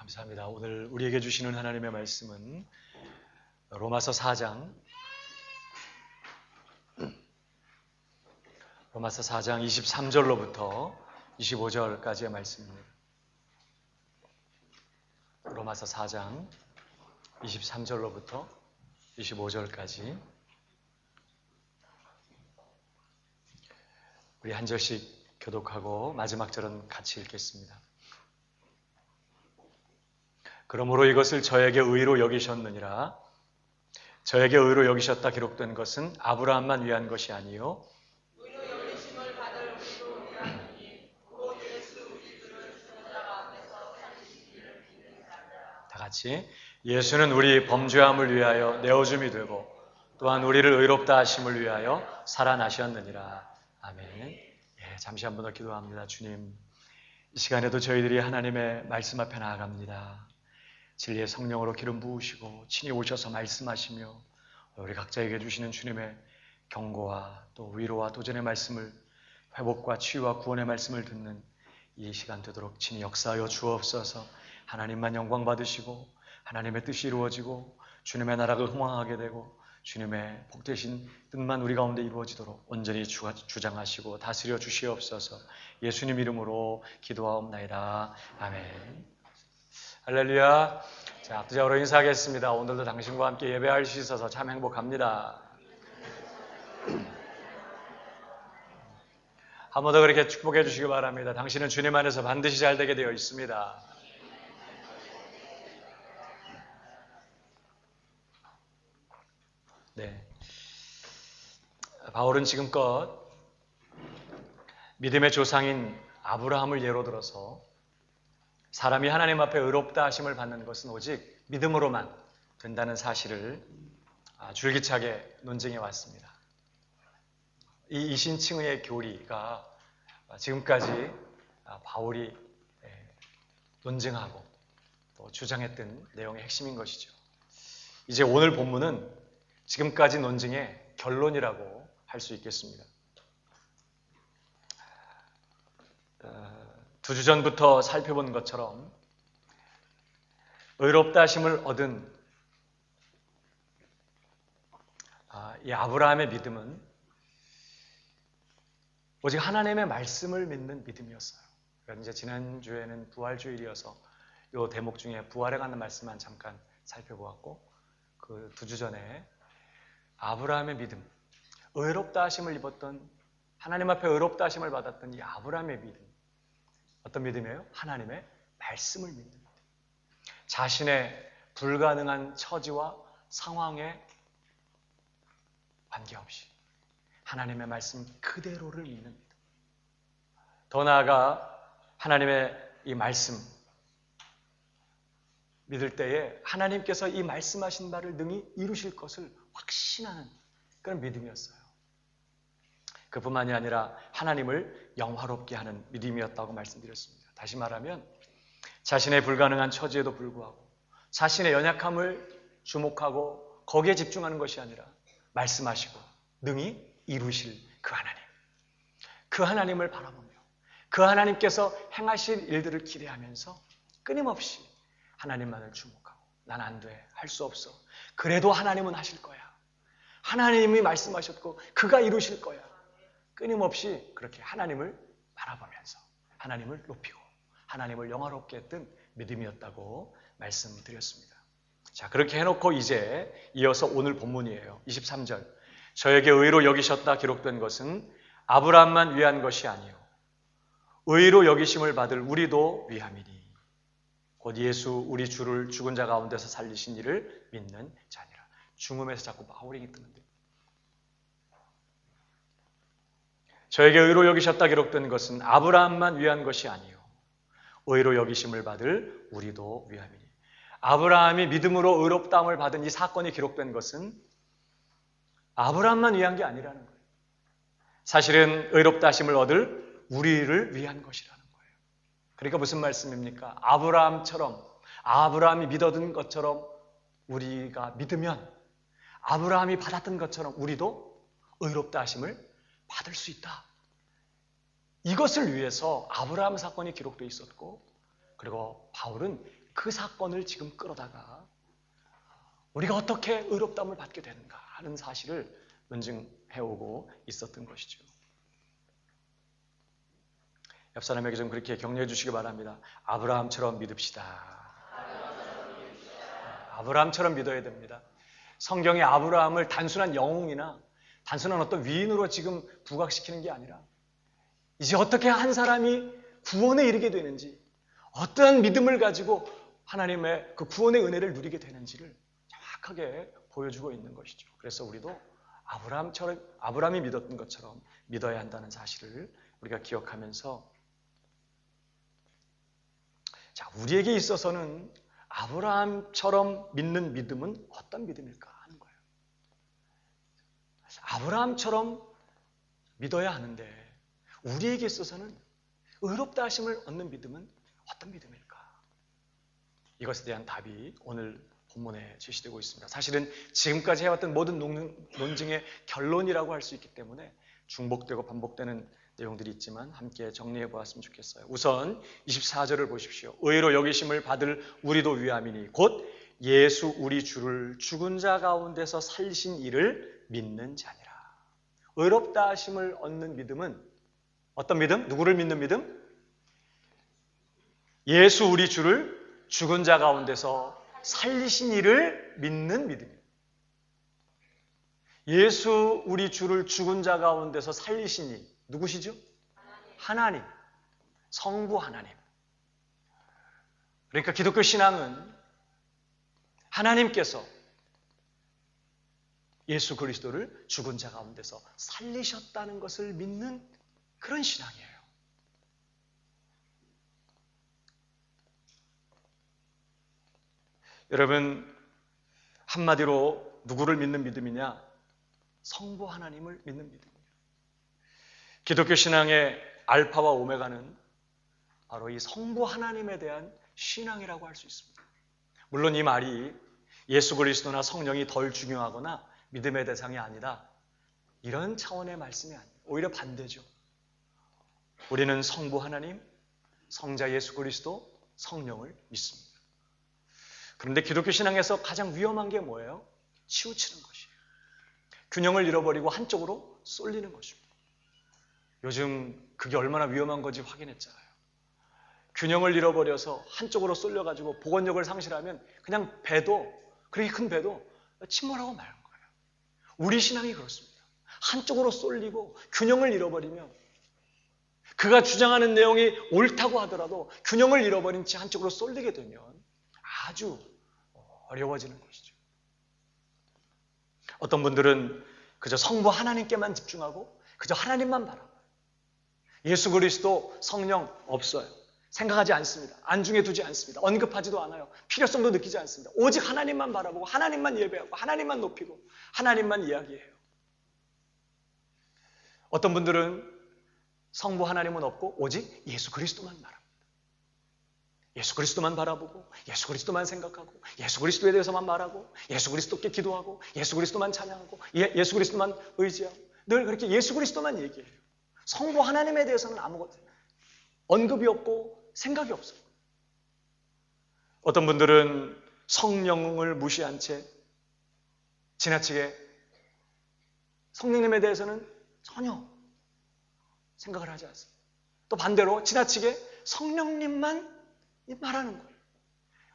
감사합니다. 오늘 우리에게 주시는 하나님의 말씀은 로마서 4장 23절로부터 25절까지의 말씀입니다. 로마서 4장 23절로부터 25절까지 우리 한 절씩 교독하고 마지막 절은 같이 읽겠습니다. 그러므로 이것을 저에게 의로 여기셨느니라. 저에게 의로 여기셨다 기록된 것은 아브라함만 위한 것이 아니요 의로 여기심을 받을 우리도 위함이니 곧 예수 우리 주를 죽은 자 가운데서 살리시기를 믿는 자라. 다 같이 예수는 우리 범죄함을 위하여 내어줌이 되고 또한 우리를 의롭다 하심을 위하여 살아나셨느니라. 아멘. 잠시 한 번 더 기도합니다. 주님, 이 시간에도 저희들이 하나님의 말씀 앞에 나아갑니다. 진리의 성령으로 기름 부으시고 친히 오셔서 말씀하시며 우리 각자에게 주시는 주님의 경고와 또 위로와 도전의 말씀을, 회복과 치유와 구원의 말씀을 듣는 이 시간 되도록 친히 역사하여 주옵소서. 하나님만 영광 받으시고 하나님의 뜻이 이루어지고 주님의 나라가 흥왕하게 되고 주님의 복되신 뜻만 우리 가운데 이루어지도록 온전히 주장하시고 다스려 주시옵소서. 예수님 이름으로 기도하옵나이다. 아멘. 할렐루야. 자, 압도적으로 인사하겠습니다. 오늘도 당신과 함께 예배할 수 있어서 참 행복합니다. 한 번 더 그렇게 축복해 주시기 바랍니다. 당신은 주님 안에서 반드시 잘 되게 되어 있습니다. 네. 바울은 지금껏 믿음의 조상인 아브라함을 예로 들어서 사람이 하나님 앞에 의롭다 하심을 받는 것은 오직 믿음으로만 된다는 사실을 줄기차게 논증해 왔습니다. 이 이신칭의 교리가 지금까지 바울이 논증하고 또 주장했던 내용의 핵심인 것이죠. 이제 오늘 본문은 지금까지 논증의 결론이라고 할 수 있겠습니다. 두 주 전부터 살펴본 것처럼 의롭다 하심을 얻은 이 아브라함의 믿음은 오직 하나님의 말씀을 믿는 믿음이었어요. 그러니까 이제 지난주에는 부활주일이어서 이 대목 중에 부활에 관한 말씀만 잠깐 살펴보았고 그 두 주 전에 아브라함의 믿음, 의롭다 하심을 입었던 하나님 앞에 의롭다 하심을 받았던 이 아브라함의 믿음, 어떤 믿음이에요? 하나님의 말씀을 믿는 믿음. 자신의 불가능한 처지와 상황에 관계없이 하나님의 말씀 그대로를 믿는 믿음. 더 나아가 하나님의 이 말씀 믿을 때에 하나님께서 이 말씀하신 바를 능히 이루실 것을 확신하는 그런 믿음이었어요. 그뿐만이 아니라 하나님을 영화롭게 하는 믿음이었다고 말씀드렸습니다. 다시 말하면 자신의 불가능한 처지에도 불구하고 자신의 연약함을 주목하고 거기에 집중하는 것이 아니라 말씀하시고 능히 이루실 그 하나님, 그 하나님을 바라보며 그 하나님께서 행하실 일들을 기대하면서 끊임없이 하나님만을 주목하고 난 안 돼, 할 수 없어, 그래도 하나님은 하실 거야, 하나님이 말씀하셨고 그가 이루실 거야, 끊임없이 그렇게 하나님을 바라보면서 하나님을 높이고 하나님을 영화롭게 했던 믿음이었다고 말씀드렸습니다. 자, 그렇게 해놓고 이제 이어서 오늘 본문이에요. 23절. 저에게 의로 여기셨다 기록된 것은 아브라함만 위한 것이 아니요 의로 여기심을 받을 우리도 위함이니 곧 예수 우리 주를 죽은 자 가운데서 살리신 이를 믿는 자니라. 중음에서 자꾸 바울이 뜨는데 저에게 의로 여기셨다 기록된 것은 아브라함만 위한 것이 아니요 의로 여기심을 받을 우리도 위함이니. 아브라함이 믿음으로 의롭다함을 받은 이 사건이 기록된 것은 아브라함만 위한 게 아니라는 거예요. 사실은 의롭다 하심을 얻을 우리를 위한 것이라는 거예요. 그러니까 무슨 말씀입니까? 아브라함이 믿었던 것처럼 우리가 믿으면 아브라함이 받았던 것처럼 우리도 의롭다 하심을 받을 수 있다. 이것을 위해서 아브라함 사건이 기록되어 있었고, 그리고 바울은 그 사건을 지금 끌어다가 우리가 어떻게 의롭다함을 받게 되는가 하는 사실을 논증해오고 있었던 것이죠. 옆 사람에게 좀 그렇게 격려해 주시기 바랍니다. 아브라함처럼 믿읍시다. 아브라함처럼 믿어야 됩니다. 성경에 아브라함을 단순한 영웅이나 단순한 어떤 위인으로 지금 부각시키는 게 아니라 이제 어떻게 한 사람이 구원에 이르게 되는지, 어떠한 믿음을 가지고 하나님의 그 구원의 은혜를 누리게 되는지를 정확하게 보여주고 있는 것이죠. 그래서 우리도 아브라함이 믿었던 것처럼 믿어야 한다는 사실을 우리가 기억하면서, 자, 우리에게 있어서는 아브라함처럼 믿는 믿음은 어떤 믿음일까 하는 거예요. 아브라함처럼 믿어야 하는데 우리에게 있어서는 의롭다 하심을 얻는 믿음은 어떤 믿음일까? 이것에 대한 답이 오늘 본문에 제시되고 있습니다. 사실은 지금까지 해왔던 모든 논증의 결론이라고 할 수 있기 때문에 중복되고 반복되는 내용들이 있지만 함께 정리해 보았으면 좋겠어요. 우선 24절을 보십시오. 의로 여기심을 받을 우리도 위함이니 곧 예수 우리 주를 죽은 자 가운데서 살리신 이를 믿는 자니라. 의롭다 하심을 얻는 믿음은 어떤 믿음? 누구를 믿는 믿음? 예수 우리 주를 죽은 자 가운데서 살리신 이를 믿는 믿음이에요. 예수 우리 주를 죽은 자 가운데서 살리신 이 누구시죠? 하나님, 성부 하나님. 그러니까 기독교 신앙은 하나님께서 예수 그리스도를 죽은 자 가운데서 살리셨다는 것을 믿는 그런 신앙이에요. 여러분, 한마디로 누구를 믿는 믿음이냐? 성부 하나님을 믿는 믿음이에요. 기독교 신앙의 알파와 오메가는 바로 이 성부 하나님에 대한 신앙이라고 할 수 있습니다. 물론 이 말이 예수 그리스도나 성령이 덜 중요하거나 믿음의 대상이 아니다, 이런 차원의 말씀이 아니에요. 오히려 반대죠. 우리는 성부 하나님, 성자 예수 그리스도, 성령을 믿습니다. 그런데 기독교 신앙에서 가장 위험한 게 뭐예요? 치우치는 것이에요. 균형을 잃어버리고 한쪽으로 쏠리는 것입니다. 요즘 그게 얼마나 위험한 건지 확인했잖아요. 균형을 잃어버려서 한쪽으로 쏠려가지고 복원력을 상실하면 그냥 배도, 그렇게 큰 배도 침몰하고 마는 거예요. 우리 신앙이 그렇습니다. 한쪽으로 쏠리고 균형을 잃어버리면 그가 주장하는 내용이 옳다고 하더라도 균형을 잃어버린 채 한쪽으로 쏠리게 되면 아주 어려워지는 것이죠. 어떤 분들은 그저 성부 하나님께만 집중하고 그저 하나님만 바라봐요. 예수 그리스도 성령 없어요. 생각하지 않습니다. 안중에 두지 않습니다. 언급하지도 않아요. 필요성도 느끼지 않습니다. 오직 하나님만 바라보고 하나님만 예배하고 하나님만 높이고 하나님만 이야기해요. 어떤 분들은 성부 하나님은 없고 오직 예수 그리스도만 바랍니다. 예수 그리스도만 바라보고 예수 그리스도만 생각하고 예수 그리스도에 대해서만 말하고 예수 그리스도께 기도하고 예수 그리스도만 찬양하고 예수 그리스도만 의지하고 늘 그렇게 예수 그리스도만 얘기해요. 성부 하나님에 대해서는 아무것도 언급이 없고 생각이 없어요. 어떤 분들은 성령을 무시한 채 지나치게 성령님에 대해서는 전혀 생각을 하지 않습니다. 또 반대로 지나치게 성령님만 말하는 거예요.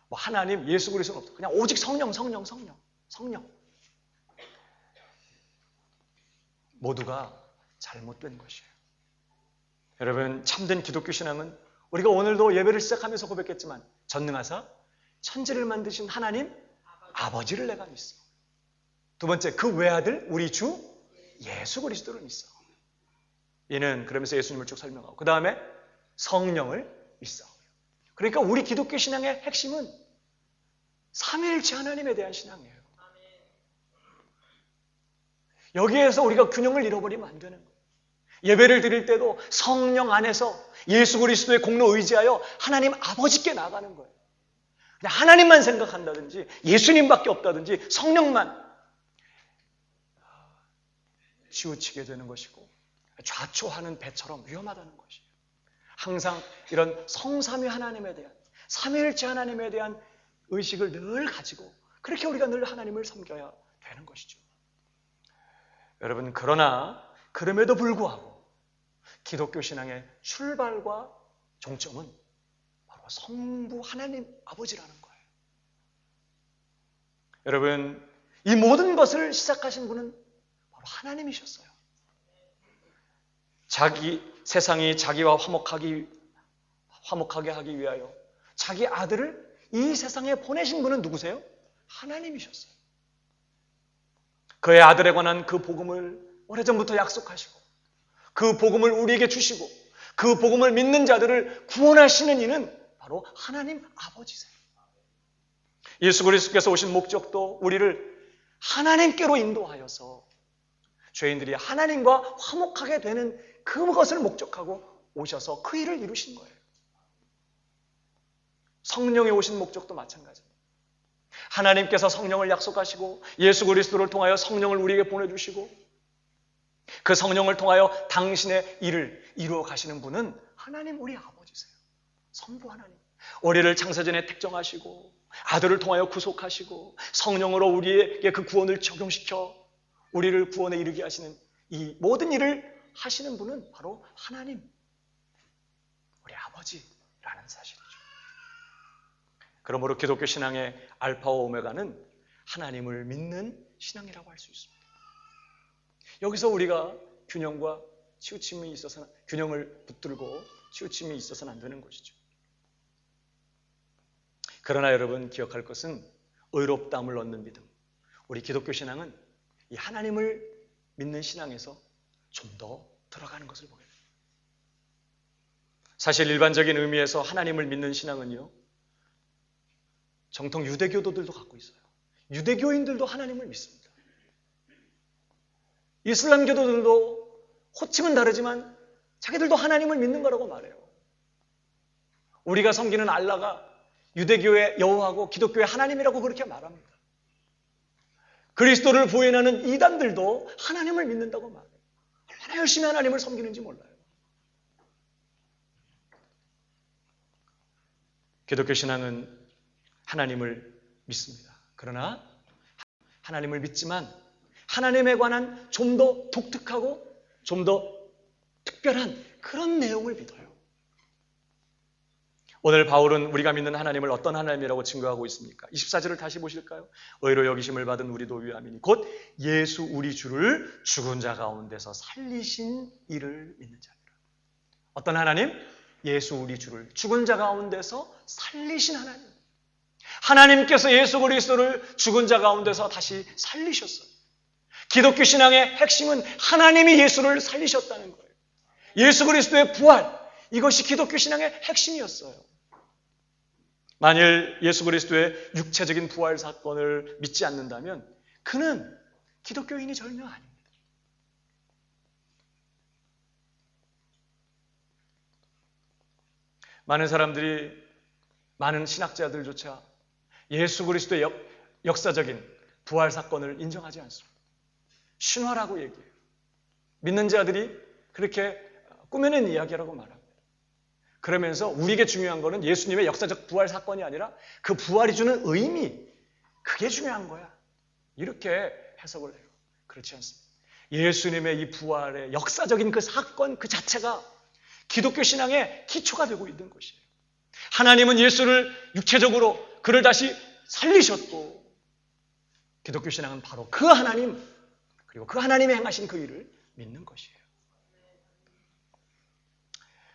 뭐 하나님, 예수 그리스도는 없어. 그냥 오직 성령. 모두가 잘못된 것이에요. 여러분, 참된 기독교 신앙은 우리가 오늘도 예배를 시작하면서 고백했지만 전능하사 천지를 만드신 하나님 아버지를 내가 믿어. 두 번째, 그 외아들 우리 주 예수 그리스도를 믿어. 이는 그러면서 예수님을 쭉 설명하고 그 다음에 성령을 믿어. 그러니까 우리 기독교 신앙의 핵심은 삼위일체 하나님에 대한 신앙이에요. 여기에서 우리가 균형을 잃어버리면 안 되는 거예요. 예배를 드릴 때도 성령 안에서 예수 그리스도의 공로 의지하여 하나님 아버지께 나가는 거예요. 그냥 하나님만 생각한다든지 예수님밖에 없다든지 성령만 치우치게 되는 것이고 좌초하는 배처럼 위험하다는 것이에요. 항상 이런 성삼위 하나님에 대한 삼위일체 하나님에 대한 의식을 늘 가지고 그렇게 우리가 늘 하나님을 섬겨야 되는 것이죠. 여러분, 그러나 그럼에도 불구하고 기독교 신앙의 출발과 종점은 바로 성부 하나님 아버지라는 거예요. 여러분, 이 모든 것을 시작하신 분은 바로 하나님이셨어요. 세상이 자기와 화목하게 하기 위하여 자기 아들을 이 세상에 보내신 분은 누구세요? 하나님이셨어요. 그의 아들에 관한 그 복음을 오래전부터 약속하시고 그 복음을 우리에게 주시고 그 복음을 믿는 자들을 구원하시는 이는 바로 하나님 아버지세요. 예수 그리스도께서 오신 목적도 우리를 하나님께로 인도하여서 죄인들이 하나님과 화목하게 되는 그것을 목적하고 오셔서 그 일을 이루신 거예요. 성령이 오신 목적도 마찬가지입니다. 하나님께서 성령을 약속하시고 예수 그리스도를 통하여 성령을 우리에게 보내주시고 그 성령을 통하여 당신의 일을 이루어 가시는 분은 하나님 우리 아버지세요. 성부 하나님. 우리를 창세전에 택정하시고 아들을 통하여 구속하시고 성령으로 우리에게 그 구원을 적용시켜 우리를 구원에 이르게 하시는 이 모든 일을 하시는 분은 바로 하나님 우리 아버지라는 사실이죠. 그러므로 기독교 신앙의 알파와 오메가는 하나님을 믿는 신앙이라고 할 수 있습니다. 여기서 우리가 균형과 치우침이 있어서는 균형을 붙들고 치우침이 있어서는 안 되는 것이죠. 그러나 여러분 기억할 것은 의롭다함을 얻는 믿음. 우리 기독교 신앙은 이 하나님을 믿는 신앙에서 좀 더 들어가는 것을 보게 됩니다. 사실 일반적인 의미에서 하나님을 믿는 신앙은요, 정통 유대교도들도 갖고 있어요. 유대교인들도 하나님을 믿습니다. 이슬람교도들도 호칭은 다르지만 자기들도 하나님을 믿는 거라고 말해요. 우리가 섬기는 알라가 유대교의 여호와고 기독교의 하나님이라고 그렇게 말합니다. 그리스도를 부인하는 이단들도 하나님을 믿는다고 말해요. 얼마나 열심히 하나님을 섬기는지 몰라요. 기독교 신앙은 하나님을 믿습니다. 그러나 하나님을 믿지만 하나님에 관한 좀 더 독특하고 좀 더 특별한 그런 내용을 믿어요. 오늘 바울은 우리가 믿는 하나님을 어떤 하나님이라고 증거하고 있습니까? 24절을 다시 보실까요? 의로 여기심을 받은 우리도 위함이니 곧 예수 우리 주를 죽은 자 가운데서 살리신 이를 믿는 자니라. 어떤 하나님? 예수 우리 주를 죽은 자 가운데서 살리신 하나님. 하나님께서 예수 그리스도를 죽은 자 가운데서 다시 살리셨어요. 기독교 신앙의 핵심은 하나님이 예수를 살리셨다는 거예요. 예수 그리스도의 부활, 이것이 기독교 신앙의 핵심이었어요. 만일 예수 그리스도의 육체적인 부활 사건을 믿지 않는다면 그는 기독교인이 전혀 아닙니다. 많은 사람들이, 많은 신학자들조차 예수 그리스도의 역사적인 부활 사건을 인정하지 않습니다. 신화라고 얘기해요. 믿는 자들이 그렇게 꾸며낸 이야기라고 말합니다. 그러면서 우리에게 중요한 거는 예수님의 역사적 부활 사건이 아니라 그 부활이 주는 의미, 그게 중요한 거야. 이렇게 해석을 해요. 그렇지 않습니다. 예수님의 이 부활의 역사적인 그 사건 그 자체가 기독교 신앙의 기초가 되고 있는 것이에요. 하나님은 예수를 육체적으로 그를 다시 살리셨고 기독교 신앙은 바로 그 하나님 그리고 그 하나님이 행하신 그 일을 믿는 것이에요.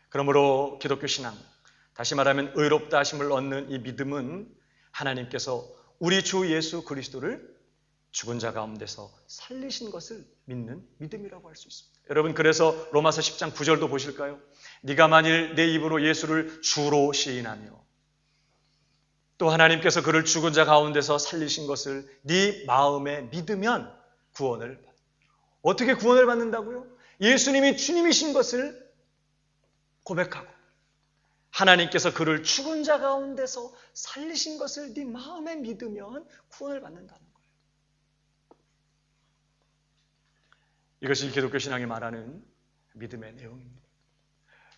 그러므로 기독교 신앙, 다시 말하면 의롭다 하심을 얻는 이 믿음은 하나님께서 우리 주 예수 그리스도를 죽은 자 가운데서 살리신 것을 믿는 믿음이라고 할 수 있습니다. 여러분, 그래서 로마서 10장 9절도 보실까요? 네가 만일 내 입으로 예수를 주로 시인하며 또 하나님께서 그를 죽은 자 가운데서 살리신 것을 네 마음에 믿으면 구원을 받는다. 어떻게 구원을 받는다고요? 예수님이 주님이신 것을 고백하고 하나님께서 그를 죽은 자 가운데서 살리신 것을 네 마음에 믿으면 구원을 받는다는 거예요. 이것이 기독교 신앙이 말하는 믿음의 내용입니다.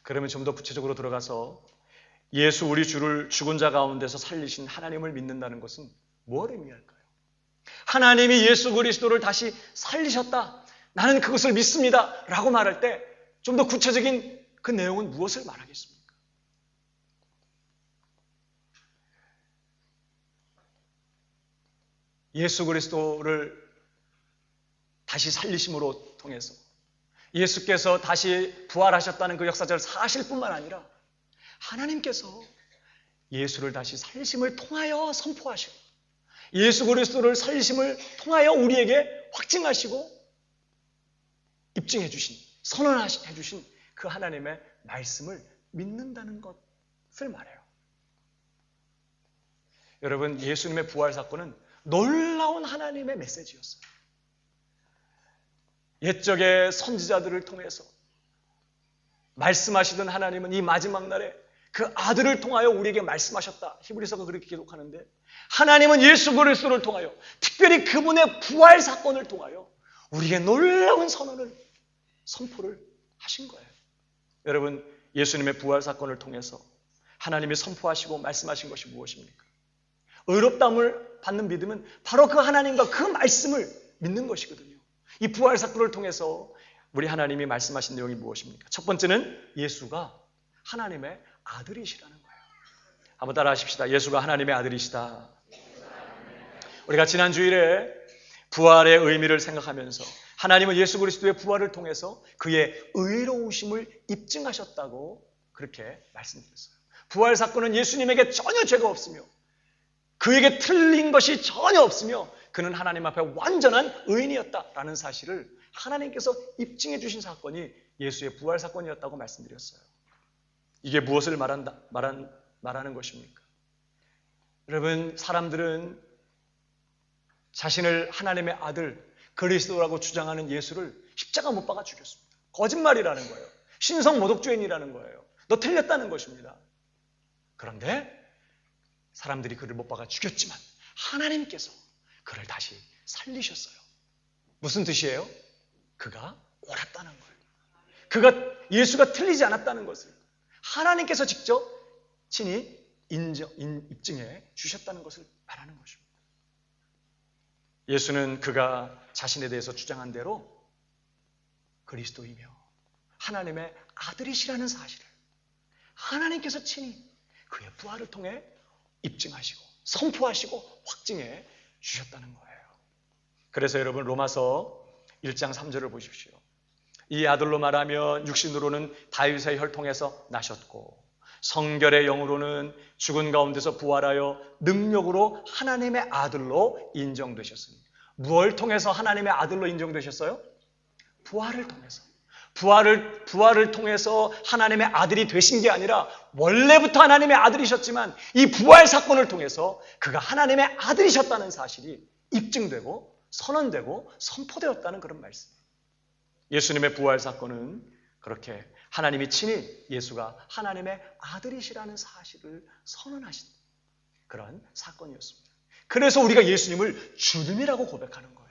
그러면 좀 더 구체적으로 들어가서 예수 우리 주를 죽은 자 가운데서 살리신 하나님을 믿는다는 것은 뭘 의미할까요? 하나님이 예수 그리스도를 다시 살리셨다, 나는 그것을 믿습니다 라고 말할 때 좀 더 구체적인 그 내용은 무엇을 말하겠습니까? 예수 그리스도를 다시 살리심으로 통해서 예수께서 다시 부활하셨다는 그 역사적 사실뿐만 아니라 하나님께서 예수를 다시 살리심을 통하여 선포하시고 예수 그리스도를 살리심을 통하여 우리에게 확증하시고 입증해 주신, 선언해 주신 그 하나님의 말씀을 믿는다는 것을 말해요. 여러분, 예수님의 부활 사건은 놀라운 하나님의 메시지였어요. 옛적의 선지자들을 통해서 말씀하시던 하나님은 이 마지막 날에 그 아들을 통하여 우리에게 말씀하셨다. 히브리서가 그렇게 기록하는데 하나님은 예수 그리스도를 통하여 특별히 그분의 부활 사건을 통하여 우리에게 놀라운 선포를 하신 거예요. 여러분, 예수님의 부활 사건을 통해서 하나님이 선포하시고 말씀하신 것이 무엇입니까? 의롭다함을 받는 믿음은 바로 그 하나님과 그 말씀을 믿는 것이거든요. 이 부활 사건을 통해서 우리 하나님이 말씀하신 내용이 무엇입니까? 첫 번째는 예수가 하나님의 아들이시라는 거예요. 한번 따라 하십시다. 예수가 하나님의 아들이시다. 우리가 지난 주일에 부활의 의미를 생각하면서 하나님은 예수 그리스도의 부활을 통해서 그의 의로우심을 입증하셨다고 그렇게 말씀드렸어요. 부활 사건은 예수님에게 전혀 죄가 없으며 그에게 틀린 것이 전혀 없으며 그는 하나님 앞에 완전한 의인이었다라는 사실을 하나님께서 입증해 주신 사건이 예수의 부활 사건이었다고 말씀드렸어요. 이게 무엇을 말하는 것입니까? 여러분, 사람들은 자신을 하나님의 아들 그리스도라고 주장하는 예수를 십자가 못 박아 죽였습니다. 거짓말이라는 거예요. 신성 모독죄인이라는 거예요. 너 틀렸다는 것입니다. 그런데 사람들이 그를 못 박아 죽였지만 하나님께서 그를 다시 살리셨어요. 무슨 뜻이에요? 그가 옳았다는 거예요. 예수가 틀리지 않았다는 것을 하나님께서 직접 친히 입증해 주셨다는 것을 말하는 것입니다. 예수는 그가 자신에 대해서 주장한 대로 그리스도이며 하나님의 아들이시라는 사실을 하나님께서 친히 그의 부활을 통해 입증하시고 선포하시고 확증해 주셨다는 거예요. 그래서 여러분, 로마서 1장 3절을 보십시오. 이 아들로 말하면 육신으로는 다윗의 혈통에서 나셨고 성결의 영으로는 죽은 가운데서 부활하여 능력으로 하나님의 아들로 인정되셨습니다. 무엇을 통해서 하나님의 아들로 인정되셨어요? 부활을 통해서. 부활을 통해서 하나님의 아들이 되신 게 아니라 원래부터 하나님의 아들이셨지만 이 부활 사건을 통해서 그가 하나님의 아들이셨다는 사실이 입증되고 선언되고 선포되었다는 그런 말씀이에요. 예수님의 부활 사건은 그렇게 하나님이 친히 예수가 하나님의 아들이시라는 사실을 선언하신 그런 사건이었습니다. 그래서 우리가 예수님을 주님이라고 고백하는 거예요.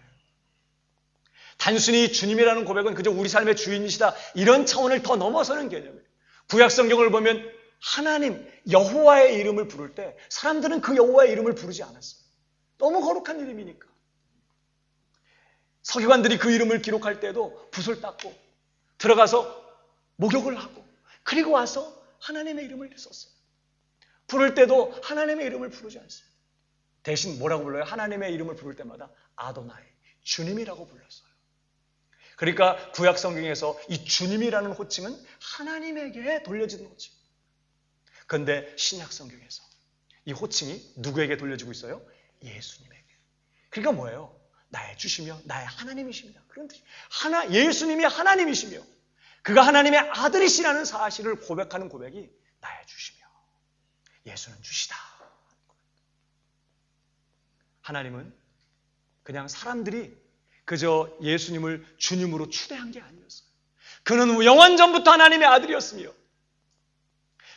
단순히 주님이라는 고백은 그저 우리 삶의 주인이시다 이런 차원을 더 넘어서는 개념이에요. 구약 성경을 보면 하나님 여호와의 이름을 부를 때 사람들은 그 여호와의 이름을 부르지 않았어요. 너무 거룩한 이름이니까. 서기관들이 그 이름을 기록할 때도 붓을 닦고 들어가서 목욕을 하고 그리고 와서 하나님의 이름을 썼어요. 부를 때도 하나님의 이름을 부르지 않습니다. 대신 뭐라고 불러요? 하나님의 이름을 부를 때마다 아도나이, 주님이라고 불렀어요. 그러니까 구약 성경에서 이 주님이라는 호칭은 하나님에게 돌려지는 호칭. 그런데 신약 성경에서 이 호칭이 누구에게 돌려지고 있어요? 예수님에게. 그러니까 뭐예요? 나의 주시며 나의 하나님이십니다. 그런 뜻이에요. 예수님이 하나님이시며 그가 하나님의 아들이시라는 사실을 고백하는 고백이 나의 주시며 예수는 주시다. 하나님은 그냥 사람들이 그저 예수님을 주님으로 추대한 게 아니었어요. 그는 영원전부터 하나님의 아들이었으며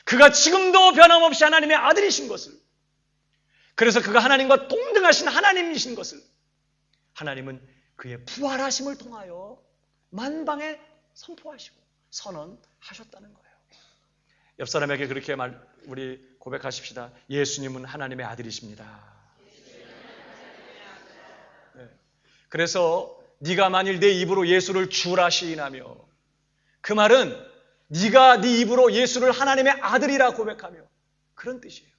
그가 지금도 변함없이 하나님의 아들이신 것을, 그래서 그가 하나님과 동등하신 하나님이신 것을 하나님은 그의 부활하심을 통하여 만방에 선포하시고 선언하셨다는 거예요. 옆 사람에게 그렇게 우리 고백하십시다. 예수님은 하나님의 아들이십니다. 네. 그래서 네가 만일 내 입으로 예수를 주라 시인하며, 그 말은 네가 네 입으로 예수를 하나님의 아들이라 고백하며, 그런 뜻이에요.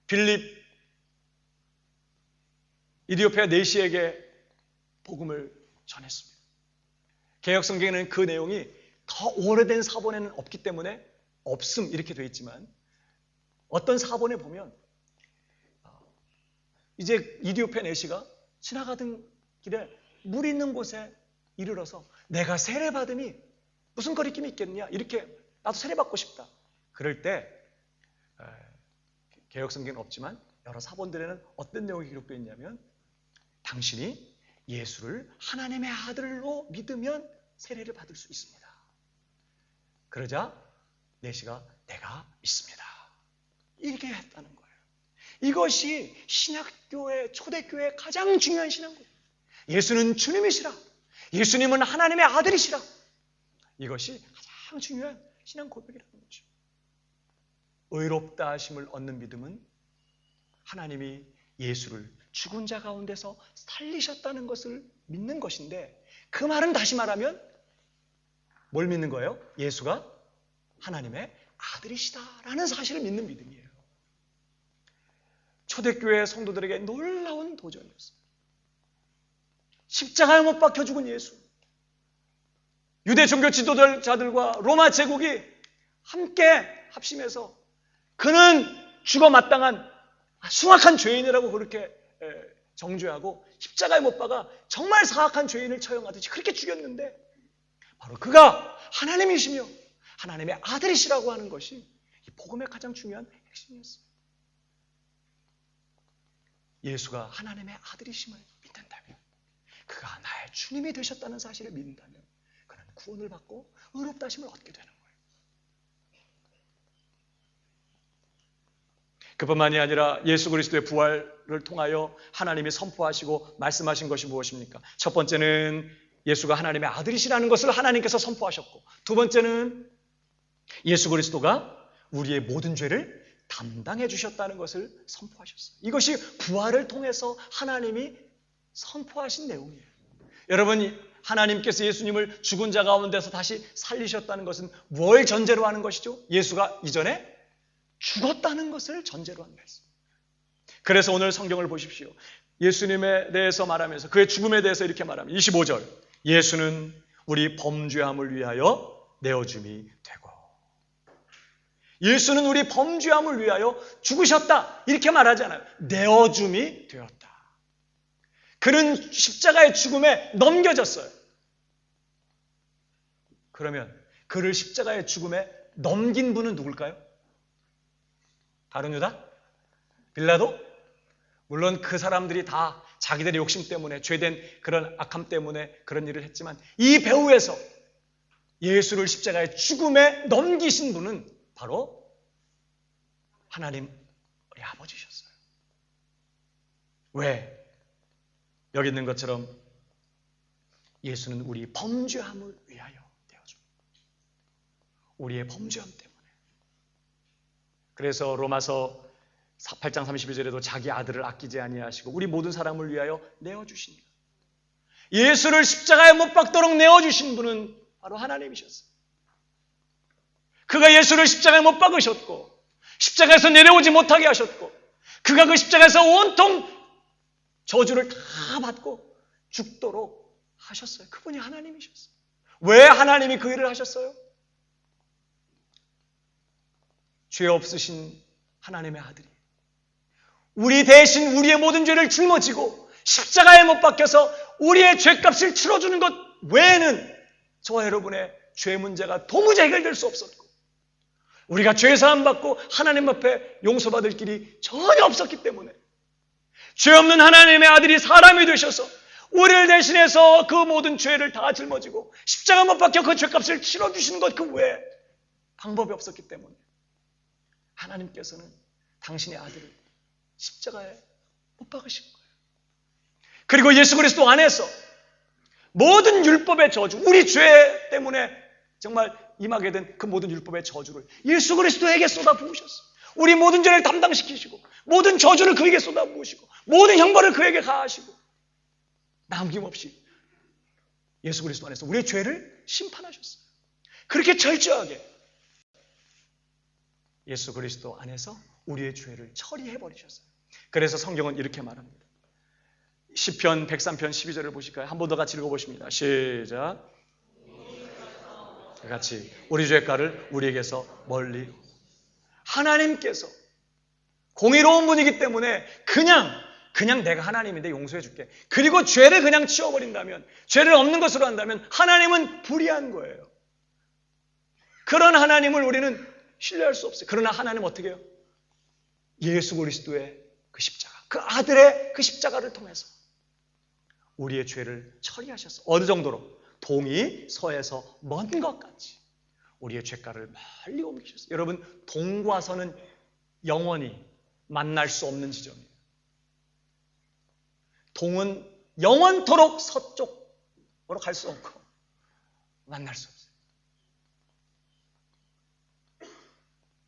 빌립 이디오피아 내시에게 복음을 전했습니다. 개역성경에는 그 내용이 더 오래된 사본에는 없기 때문에 없음 이렇게 되어 있지만, 어떤 사본에 보면 이제 이디오피아 내시가 지나가던 길에 물 있는 곳에 이르러서 내가 세례받음이 무슨 거리낌이 있겠냐, 이렇게 나도 세례받고 싶다. 그럴 때 개역성경은 없지만 여러 사본들에는 어떤 내용이 기록되어 있냐면, 당신이 예수를 하나님의 아들로 믿으면 세례를 받을 수 있습니다. 그러자 내시가 내가 믿습니다, 이렇게 했다는 거예요. 이것이 신약교회, 초대교회의 가장 중요한 신앙고백. 예수는 주님이시라, 예수님은 하나님의 아들이시라. 이것이 가장 중요한 신앙고백이라는 거죠. 의롭다 하심을 얻는 믿음은 하나님이 예수를 죽은 자 가운데서 살리셨다는 것을 믿는 것인데, 그 말은 다시 말하면 뭘 믿는 거예요? 예수가 하나님의 아들이시다라는 사실을 믿는 믿음이에요. 초대교회 성도들에게 놀라운 도전이었어요. 십자가에 못 박혀 죽은 예수. 유대 종교 지도자들과 로마 제국이 함께 합심해서 그는 죽어 마땅한 숭악한 죄인이라고 그렇게 정죄하고 십자가에 못 박아 정말 사악한 죄인을 처형하듯이 그렇게 죽였는데, 바로 그가 하나님이시며 하나님의 아들이시라고 하는 것이 이 복음의 가장 중요한 핵심이었어요. 예수가 하나님의 아들이심을 믿는다면, 그가 나의 주님이 되셨다는 사실을 믿는다면, 그는 구원을 받고 의롭다 하심을 얻게 되는 거예요. 그뿐만이 아니라 예수 그리스도의 부활을 통하여 하나님이 선포하시고 말씀하신 것이 무엇입니까? 첫 번째는 예수가 하나님의 아들이시라는 것을 하나님께서 선포하셨고, 두 번째는 예수 그리스도가 우리의 모든 죄를 담당해 주셨다는 것을 선포하셨어요. 이것이 부활을 통해서 하나님이 선포하신 내용이에요. 여러분, 하나님께서 예수님을 죽은 자 가운데서 다시 살리셨다는 것은 뭘 전제로 하는 것이죠? 예수가 이전에 죽었다는 것을 전제로 한 말씀. 그래서 오늘 성경을 보십시오. 예수님에 대해서 말하면서 그의 죽음에 대해서 이렇게 말합니다. 25절. 예수는 우리 범죄함을 위하여 내어줌이 되고. 예수는 우리 범죄함을 위하여 죽으셨다, 이렇게 말하지 않아요. 내어줌이 되었다. 그는 십자가의 죽음에 넘겨졌어요. 그러면 그를 십자가의 죽음에 넘긴 분은 누굴까요? 다른 유다? 빌라도? 물론 그 사람들이 다 자기들의 욕심 때문에, 죄된 그런 악함 때문에 그런 일을 했지만, 이 배후에서 예수를 십자가의 죽음에 넘기신 분은 바로 하나님 우리 아버지셨어요. 왜? 여기 있는 것처럼 예수는 우리 범죄함을 위하여 되어줍니다. 우리의 범죄함 때문에. 그래서 로마서 8장 32절에도 자기 아들을 아끼지 아니하시고 우리 모든 사람을 위하여 내어주시니라. 예수를 십자가에 못 박도록 내어주신 분은 바로 하나님이셨어요. 그가 예수를 십자가에 못 박으셨고, 십자가에서 내려오지 못하게 하셨고, 그가 그 십자가에서 온통 저주를 다 받고 죽도록 하셨어요. 그분이 하나님이셨어요. 왜 하나님이 그 일을 하셨어요? 죄 없으신 하나님의 아들이 우리 대신 우리의 모든 죄를 짊어지고 십자가에 못 박혀서 우리의 죄값을 치러주는 것 외에는 저와 여러분의 죄 문제가 도무지 해결될 수 없었고, 우리가 죄사함 받고 하나님 앞에 용서받을 길이 전혀 없었기 때문에 죄 없는 하나님의 아들이 사람이 되셔서 우리를 대신해서 그 모든 죄를 다 짊어지고 십자가 못 박혀 그 죄값을 치러주시는 것 그 외에 방법이 없었기 때문에 하나님께서는 당신의 아들을 십자가에 못 박으신 거예요. 그리고 예수 그리스도 안에서 모든 율법의 저주, 우리 죄 때문에 정말 임하게 된 그 모든 율법의 저주를 예수 그리스도에게 쏟아부으셨어요. 우리 모든 죄를 담당시키시고 모든 저주를 그에게 쏟아부으시고 모든 형벌을 그에게 가하시고 남김없이 예수 그리스도 안에서 우리의 죄를 심판하셨어요. 그렇게 철저하게 예수 그리스도 안에서 우리의 죄를 처리해버리셨어요. 그래서 성경은 이렇게 말합니다. 시편 103편 12절을 보실까요? 한 번 더 같이 읽어보십니다. 시작. 같이 우리 죄가를 우리에게서 멀리. 하나님께서 공의로운 분이기 때문에 그냥 내가 하나님인데 용서해 줄게. 그리고 죄를 그냥 치워버린다면, 죄를 없는 것으로 한다면 하나님은 불의한 거예요. 그런 하나님을 우리는 신뢰할 수 없어요. 그러나 하나님은 어떻게 해요? 예수 그리스도의 그 십자가, 그 아들의 그 십자가를 통해서 우리의 죄를 처리하셨어요. 어느 정도로? 동이 서에서 먼 것 같이 우리의 죄가를 멀리 옮기셨어요. 여러분, 동과 서는 영원히 만날 수 없는 지점이에요. 동은 영원토록 서쪽으로 갈 수 없고 만날 수 없어요.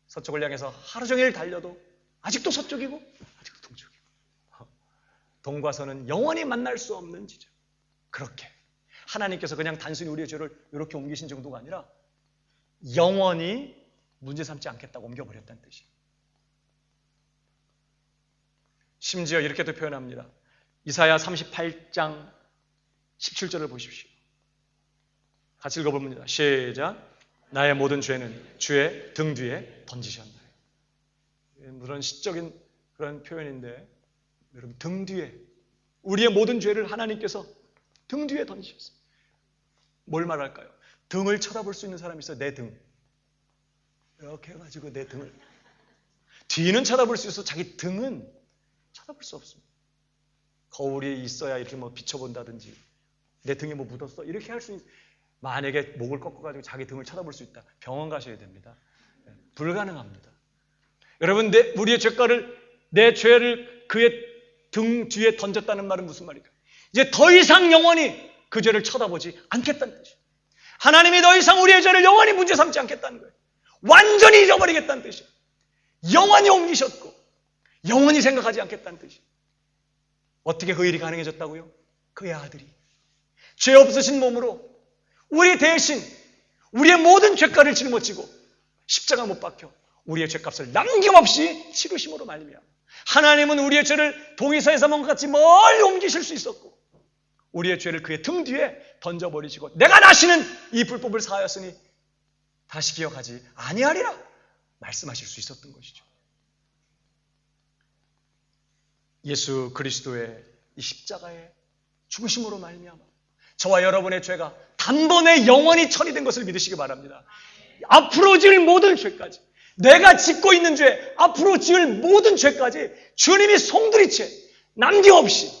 서쪽을 향해서 하루 종일 달려도 아직도 서쪽이고 아직도 동쪽이고, 동과 서는 영원히 만날 수 없는 지점. 그렇게 하나님께서 그냥 단순히 우리의 죄를 이렇게 옮기신 정도가 아니라 영원히 문제 삼지 않겠다고 옮겨버렸다는 뜻이에요. 심지어 이렇게도 표현합니다. 이사야 38장 17절을 보십시오. 같이 읽어봅니다. 시작. 나의 모든 죄는 주의 등 뒤에 던지셨나요. 물론 시적인 그런 표현인데, 여러분, 등 뒤에, 우리의 모든 죄를 하나님께서 등 뒤에 던지셨어요. 뭘 말할까요? 등을 쳐다볼 수 있는 사람이 있어요. 내 등. 이렇게 해가지고 내 등을. 뒤는 쳐다볼 수 있어. 자기 등은 쳐다볼 수 없습니다. 거울이 있어야 이렇게 뭐 비춰본다든지, 내 등에 뭐 묻었어? 이렇게 할 수 있는. 만약에 목을 꺾어가지고 자기 등을 쳐다볼 수 있다. 병원 가셔야 됩니다. 불가능합니다. 여러분, 우리의 죄가를, 내 죄를 그의 등 뒤에 던졌다는 말은 무슨 말일까요? 이제 더 이상 영원히 그 죄를 쳐다보지 않겠다는 뜻이에요. 하나님이 더 이상 우리의 죄를 영원히 문제 삼지 않겠다는 거예요. 완전히 잊어버리겠다는 뜻이에요. 영원히 옮기셨고 영원히 생각하지 않겠다는 뜻이에요. 어떻게 그 일이 가능해졌다고요? 그의 아들이 죄 없으신 몸으로 우리 대신 우리의 모든 죄가를 짊어지고 십자가 못 박혀 우리의 죄값을 남김없이 치르심으로 말미암아 하나님은 우리의 죄를 동이서에서 먼 것 같이 멀리 옮기실 수 있었고, 우리의 죄를 그의 등 뒤에 던져버리시고 내가 다시는 이 불법을 사하였으니 다시 기억하지 아니하리라 말씀하실 수 있었던 것이죠. 예수 그리스도의 이 십자가의 죽으심으로 말미암아 저와 여러분의 죄가 단번에 영원히 처리된 것을 믿으시기 바랍니다. 앞으로 지을 모든 죄까지, 내가 짓고 있는 죄, 앞으로 지을 모든 죄까지 주님이 송두리째 남김없이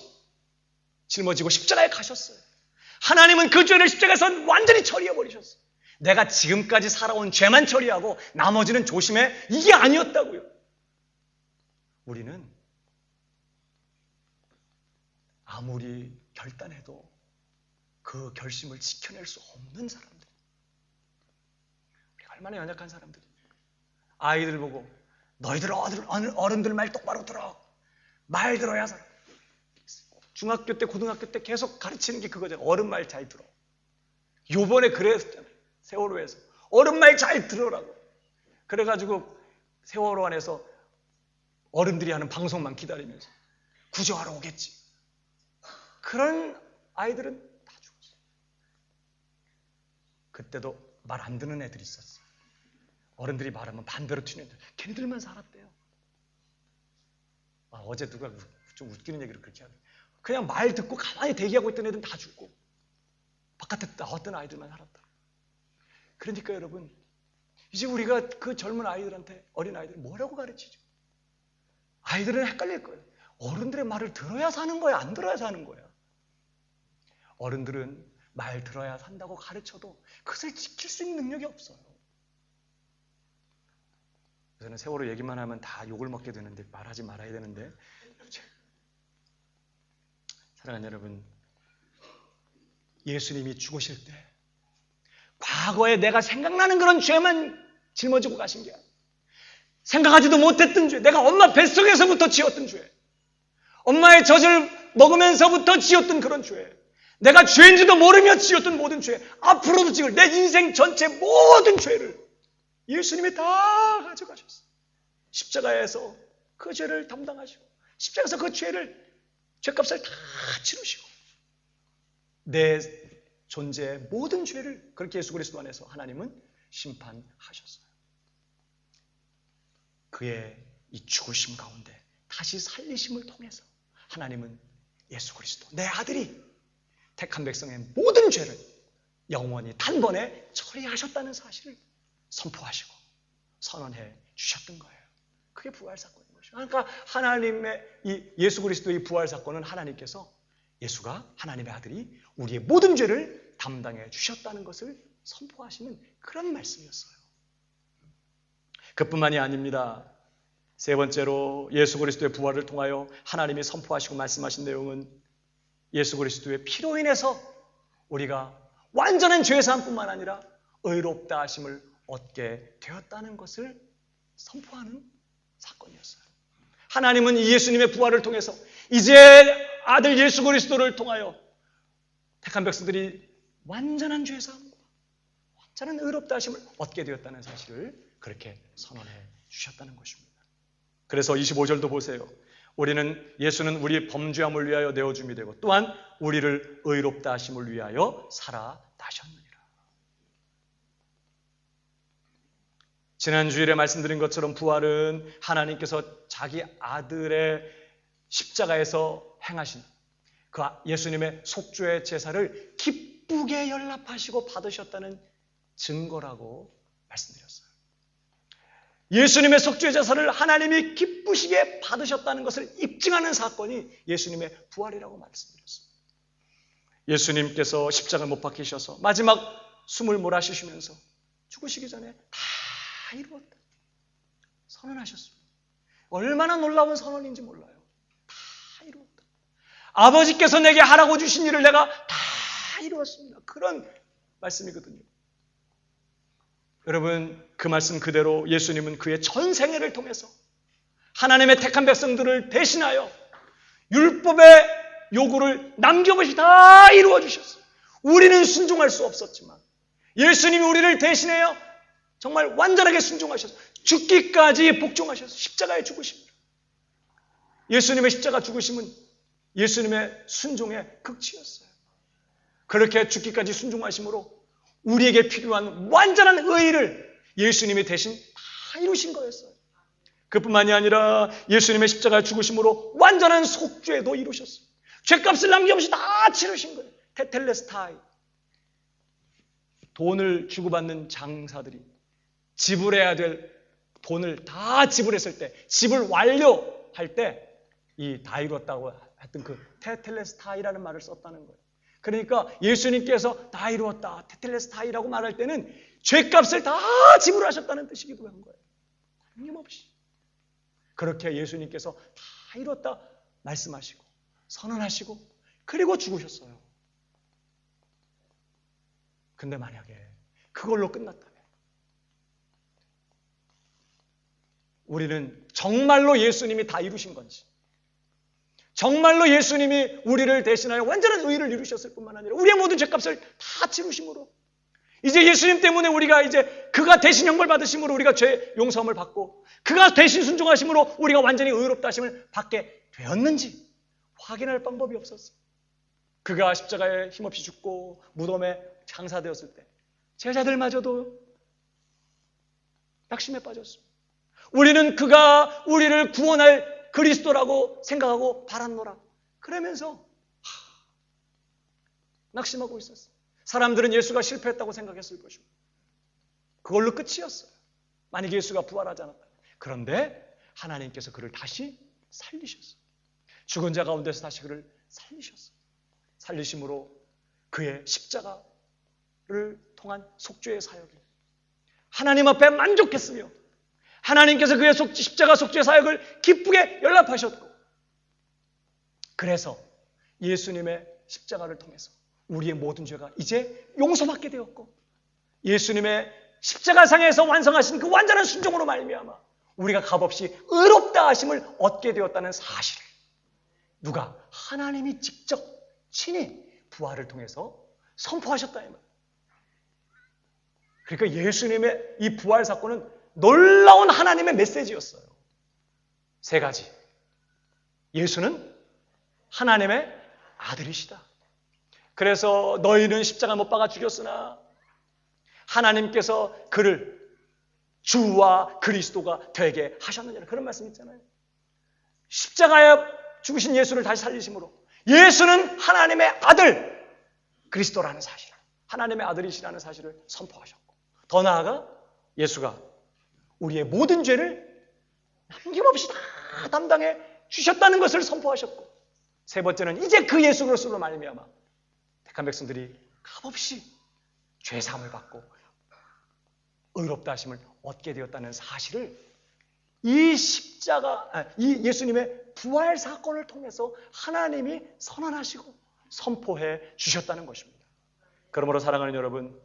짊어지고 십자가에 가셨어요. 하나님은 그 죄를 십자가에서 완전히 처리해버리셨어요. 내가 지금까지 살아온 죄만 처리하고 나머지는 조심해, 이게 아니었다고요. 우리는 아무리 결단해도 그 결심을 지켜낼 수 없는 사람들. 우리가 얼마나 연약한 사람들이에요. 아이들 보고 너희들 어른들 말 똑바로 들어. 말 들어야 살아. 중학교 때 고등학교 때 계속 가르치는 게 그거잖아요. 어른 말 잘 들어. 요번에 그랬잖아요. 세월호에서 어른 말 잘 들으라고. 그래가지고 세월호 안에서 어른들이 하는 방송만 기다리면서 구조하러 오겠지. 그런 아이들은 다 죽었어요. 그때도 말 안 듣는 애들이 있었어요. 어른들이 말하면 반대로 튀는 애들. 걔네들만 살았대요. 어제 누가 좀 웃기는 얘기를 그렇게 하네. 그냥 말 듣고 가만히 대기하고 있던 애들은 다 죽고 바깥에 나왔던 아이들만 살았다. 그러니까 여러분, 이제 우리가 그 젊은 아이들한테, 어린 아이들 뭐라고 가르치죠? 아이들은 헷갈릴 거예요. 어른들의 말을 들어야 사는 거야, 안 들어야 사는 거야? 어른들은 말 들어야 산다고 가르쳐도 그것을 지킬 수 있는 능력이 없어요. 저는 세월호 얘기만 하면 다 욕을 먹게 되는데 말하지 말아야 되는데, 사랑하는 여러분, 예수님이 죽으실 때 과거에 내가 생각나는 그런 죄만 짊어지고 가신 게 아니에요. 생각하지도 못했던 죄, 내가 엄마 뱃속에서부터 지었던 죄, 엄마의 젖을 먹으면서부터 지었던 그런 죄, 내가 죄인지도 모르며 지었던 모든 죄, 앞으로도 지을 내 인생 전체 모든 죄를 예수님이 다 가져가셨어요. 십자가에서 그 죄를 담당하시고 십자가에서 그 죄값을 다 치르시고 내 존재의 모든 죄를 그렇게 예수 그리스도 안에서 하나님은 심판하셨어요. 그의 이 죽으심 가운데 다시 살리심을 통해서 하나님은 예수 그리스도, 내 아들이 택한 백성의 모든 죄를 영원히 단번에 처리하셨다는 사실을 선포하시고 선언해 주셨던 거예요. 그게 부활 사건인 것이죠. 그러니까 하나님의 이 예수 그리스도의 부활 사건은 하나님께서 예수가 하나님의 아들이 우리의 모든 죄를 담당해 주셨다는 것을 선포하시는 그런 말씀이었어요. 그뿐만이 아닙니다. 세 번째로 예수 그리스도의 부활을 통하여 하나님이 선포하시고 말씀하신 내용은 예수 그리스도의 피로 인해서 우리가 완전한 죄사함뿐만 아니라 의롭다 하심을 얻게 되었다는 것을 선포하는 사건이었어요. 하나님은 이 예수님의 부활을 통해서 이제 아들 예수 그리스도를 통하여 택한 백성들이 완전한 죄사함과 완전한 의롭다 하심을 얻게 되었다는 사실을 그렇게 선언해 주셨다는 것입니다. 그래서 25절도 보세요. 예수는 우리의 범죄함을 위하여 내어줌이 되고 또한 우리를 의롭다 하심을 위하여 살아나셨느니라. 지난주일에 말씀드린 것처럼 부활은 하나님께서 자기 아들의 십자가에서 행하신 그 예수님의 속죄의 제사를 기쁘게 연락하시고 받으셨다는 증거라고 말씀드렸어요. 예수님의 속죄 제사를 하나님이 기쁘시게 받으셨다는 것을 입증하는 사건이 예수님의 부활이라고 말씀드렸습니다. 예수님께서 십자가를 못 박히셔서 마지막 숨을 몰아쉬시면서 죽으시기 전에 다 이루었다 선언하셨습니다. 얼마나 놀라운 선언인지 몰라요. 다 이루었다. 아버지께서 내게 하라고 주신 일을 내가 다 이루었습니다. 그런 말씀이거든요. 여러분, 그 말씀 그대로 예수님은 그의 전생애를 통해서 하나님의 택한 백성들을 대신하여 율법의 요구를 남김없이 다 이루어 주셨어요. 우리는 순종할 수 없었지만 예수님이 우리를 대신하여 정말 완전하게 순종하셨어요. 죽기까지 복종하셨어요. 십자가의 죽으십니다. 예수님의 십자가 죽으심은 예수님의 순종의 극치였어요. 그렇게 죽기까지 순종하심으로 우리에게 필요한 완전한 의의를 예수님이 대신 다 이루신 거였어요. 그뿐만이 아니라 예수님의 십자가 죽으심으로 완전한 속죄도 이루셨어요. 죄값을 남김없이 다 치르신 거예요. 테텔레스타이. 돈을 주고받는 장사들이 지불해야 될 돈을 다 지불했을 때, 지불 완료할 때 이 다 이루었다고 했던 그 테텔레스타이라는 말을 썼다는 거예요. 그러니까 예수님께서 다 이루었다, 테텔레스타이라고 말할 때는 죄값을 다 지불하셨다는 뜻이기도 한 거예요. 남김없이. 그렇게 예수님께서 다 이루었다 말씀하시고 선언하시고 그리고 죽으셨어요. 근데 만약에 그걸로 끝났다면 우리는 정말로 예수님이 다 이루신 건지, 정말로 예수님이 우리를 대신하여 완전한 의의를 이루셨을 뿐만 아니라 우리의 모든 죄값을 다 치르심으로 이제 예수님 때문에 우리가 이제 그가 대신 형벌 받으심으로 우리가 죄 용서함을 받고 그가 대신 순종하심으로 우리가 완전히 의롭다 하심을 받게 되었는지 확인할 방법이 없었어요. 그가 십자가에 힘없이 죽고 무덤에 장사되었을 때 제자들마저도 낙심에 빠졌습니다. 우리는 그가 우리를 구원할 그리스도라고 생각하고 바랐노라. 그러면서 낙심하고 있었어요. 사람들은 예수가 실패했다고 생각했을 것입니다. 그걸로 끝이었어요. 만약에 예수가 부활하지 않았다. 그런데 하나님께서 그를 다시 살리셨어요. 죽은 자 가운데서 다시 그를 살리셨어요. 살리심으로 그의 십자가를 통한 속죄의 사역이 하나님 앞에 만족했으며 하나님께서 그의 십자가 속죄 사역을 기쁘게 연락하셨고 그래서 예수님의 십자가를 통해서 우리의 모든 죄가 이제 용서받게 되었고 예수님의 십자가상에서 완성하신 그 완전한 순종으로 말미암아 우리가 값없이 의롭다 하심을 얻게 되었다는 사실을 누가? 하나님이 직접 친히 부활을 통해서 선포하셨다 이 말. 그러니까 예수님의 이 부활 사건은 놀라운 하나님의 메시지였어요. 세 가지. 예수는 하나님의 아들이시다. 그래서 너희는 십자가 못 박아 죽였으나 하나님께서 그를 주와 그리스도가 되게 하셨느니라. 그런 말씀 있잖아요. 십자가에 죽으신 예수를 다시 살리심으로 예수는 하나님의 아들 그리스도라는 사실, 하나님의 아들이시라는 사실을 선포하셨고, 더 나아가 예수가 우리의 모든 죄를 남김없이 다 담당해 주셨다는 것을 선포하셨고, 세 번째는 이제 그 예수 그리스도로 말미암아 택한 백성들이 값없이 죄 사함을 받고 의롭다 하심을 얻게 되었다는 사실을 이 이 예수님의 부활 사건을 통해서 하나님이 선언하시고 선포해 주셨다는 것입니다. 그러므로 사랑하는 여러분,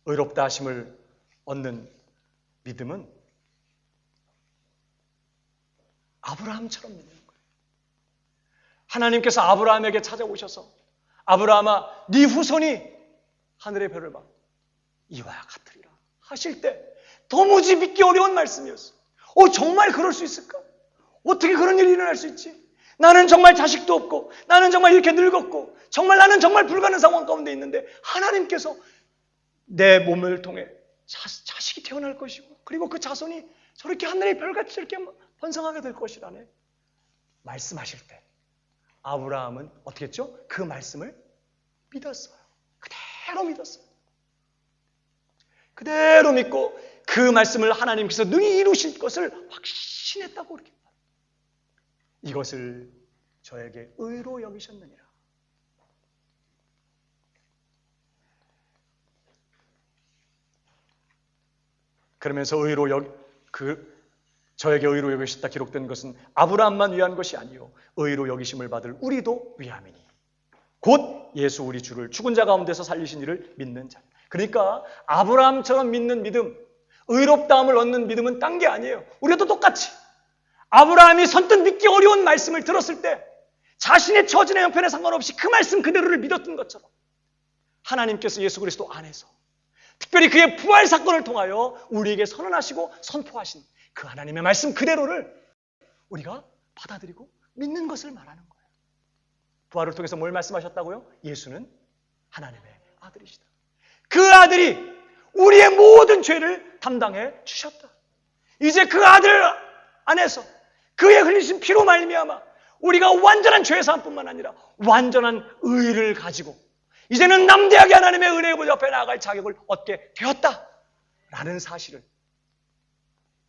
의롭다 하심을 얻는 믿음은 아브라함처럼 믿는 거예요. 하나님께서 아브라함에게 찾아오셔서 아브라함아, 네 후손이 하늘의 별을 봐 이와 같으리라 하실 때 도무지 믿기 어려운 말씀이었어요. 정말 그럴 수 있을까? 어떻게 그런 일이 일어날 수 있지? 나는 정말 자식도 없고 나는 정말 이렇게 늙었고 나는 정말 불가능한 상황 가운데 있는데 하나님께서 내 몸을 통해 자식이 태어날 것이고 그리고 그 자손이 저렇게 하늘의 별같이 저렇게 번성하게 될 것이라네 말씀하실 때 아브라함은 어떻게 했죠? 그 말씀을 믿었어요. 그대로 믿었어요. 그대로 믿고 그 말씀을 하나님께서 능히 이루실 것을 확신했다고 그렇게 말합니다. 이것을 저에게 의로 여기셨느니라. 그러면서 저에게 의로 여기셨다 기록된 것은 아브라함만 위한 것이 아니요 의로 여기심을 받을 우리도 위함이니 곧 예수 우리 주를 죽은 자 가운데서 살리신 이를 믿는 자. 그러니까 아브라함처럼 믿는 믿음, 의롭다함을 얻는 믿음은 딴 게 아니에요. 우리도 똑같이 아브라함이 선뜻 믿기 어려운 말씀을 들었을 때 자신의 처지나 형편에 상관없이 그 말씀 그대로를 믿었던 것처럼 하나님께서 예수 그리스도 안에서 특별히 그의 부활 사건을 통하여 우리에게 선언하시고 선포하신 그 하나님의 말씀 그대로를 우리가 받아들이고 믿는 것을 말하는 거예요. 부활을 통해서 뭘 말씀하셨다고요? 예수는 하나님의 아들이시다. 그 아들이 우리의 모든 죄를 담당해 주셨다. 이제 그 아들 안에서 그의 흘리신 피로 말미암아 우리가 완전한 죄 사함뿐만 아니라 완전한 의를 가지고 이제는 남대하게 하나님의 은혜의 보좌 앞에 나아갈 자격을 얻게 되었다라는 사실을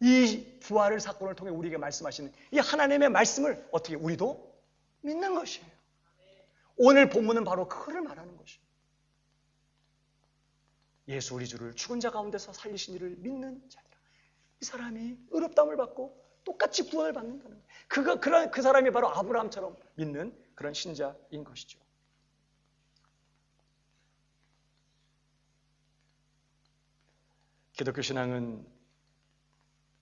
이 부활을 사건을 통해 우리에게 말씀하시는 이 하나님의 말씀을 어떻게 우리도 믿는 것이에요. 오늘 본문은 바로 그거를 말하는 것이에요. 예수 우리 주를 죽은 자 가운데서 살리신 이를 믿는 자니라. 이 사람이 의롭다함을 받고 똑같이 구원을 받는다는 거예요. 그 사람이 바로 아브라함처럼 믿는 그런 신자인 것이죠. 기독교 신앙은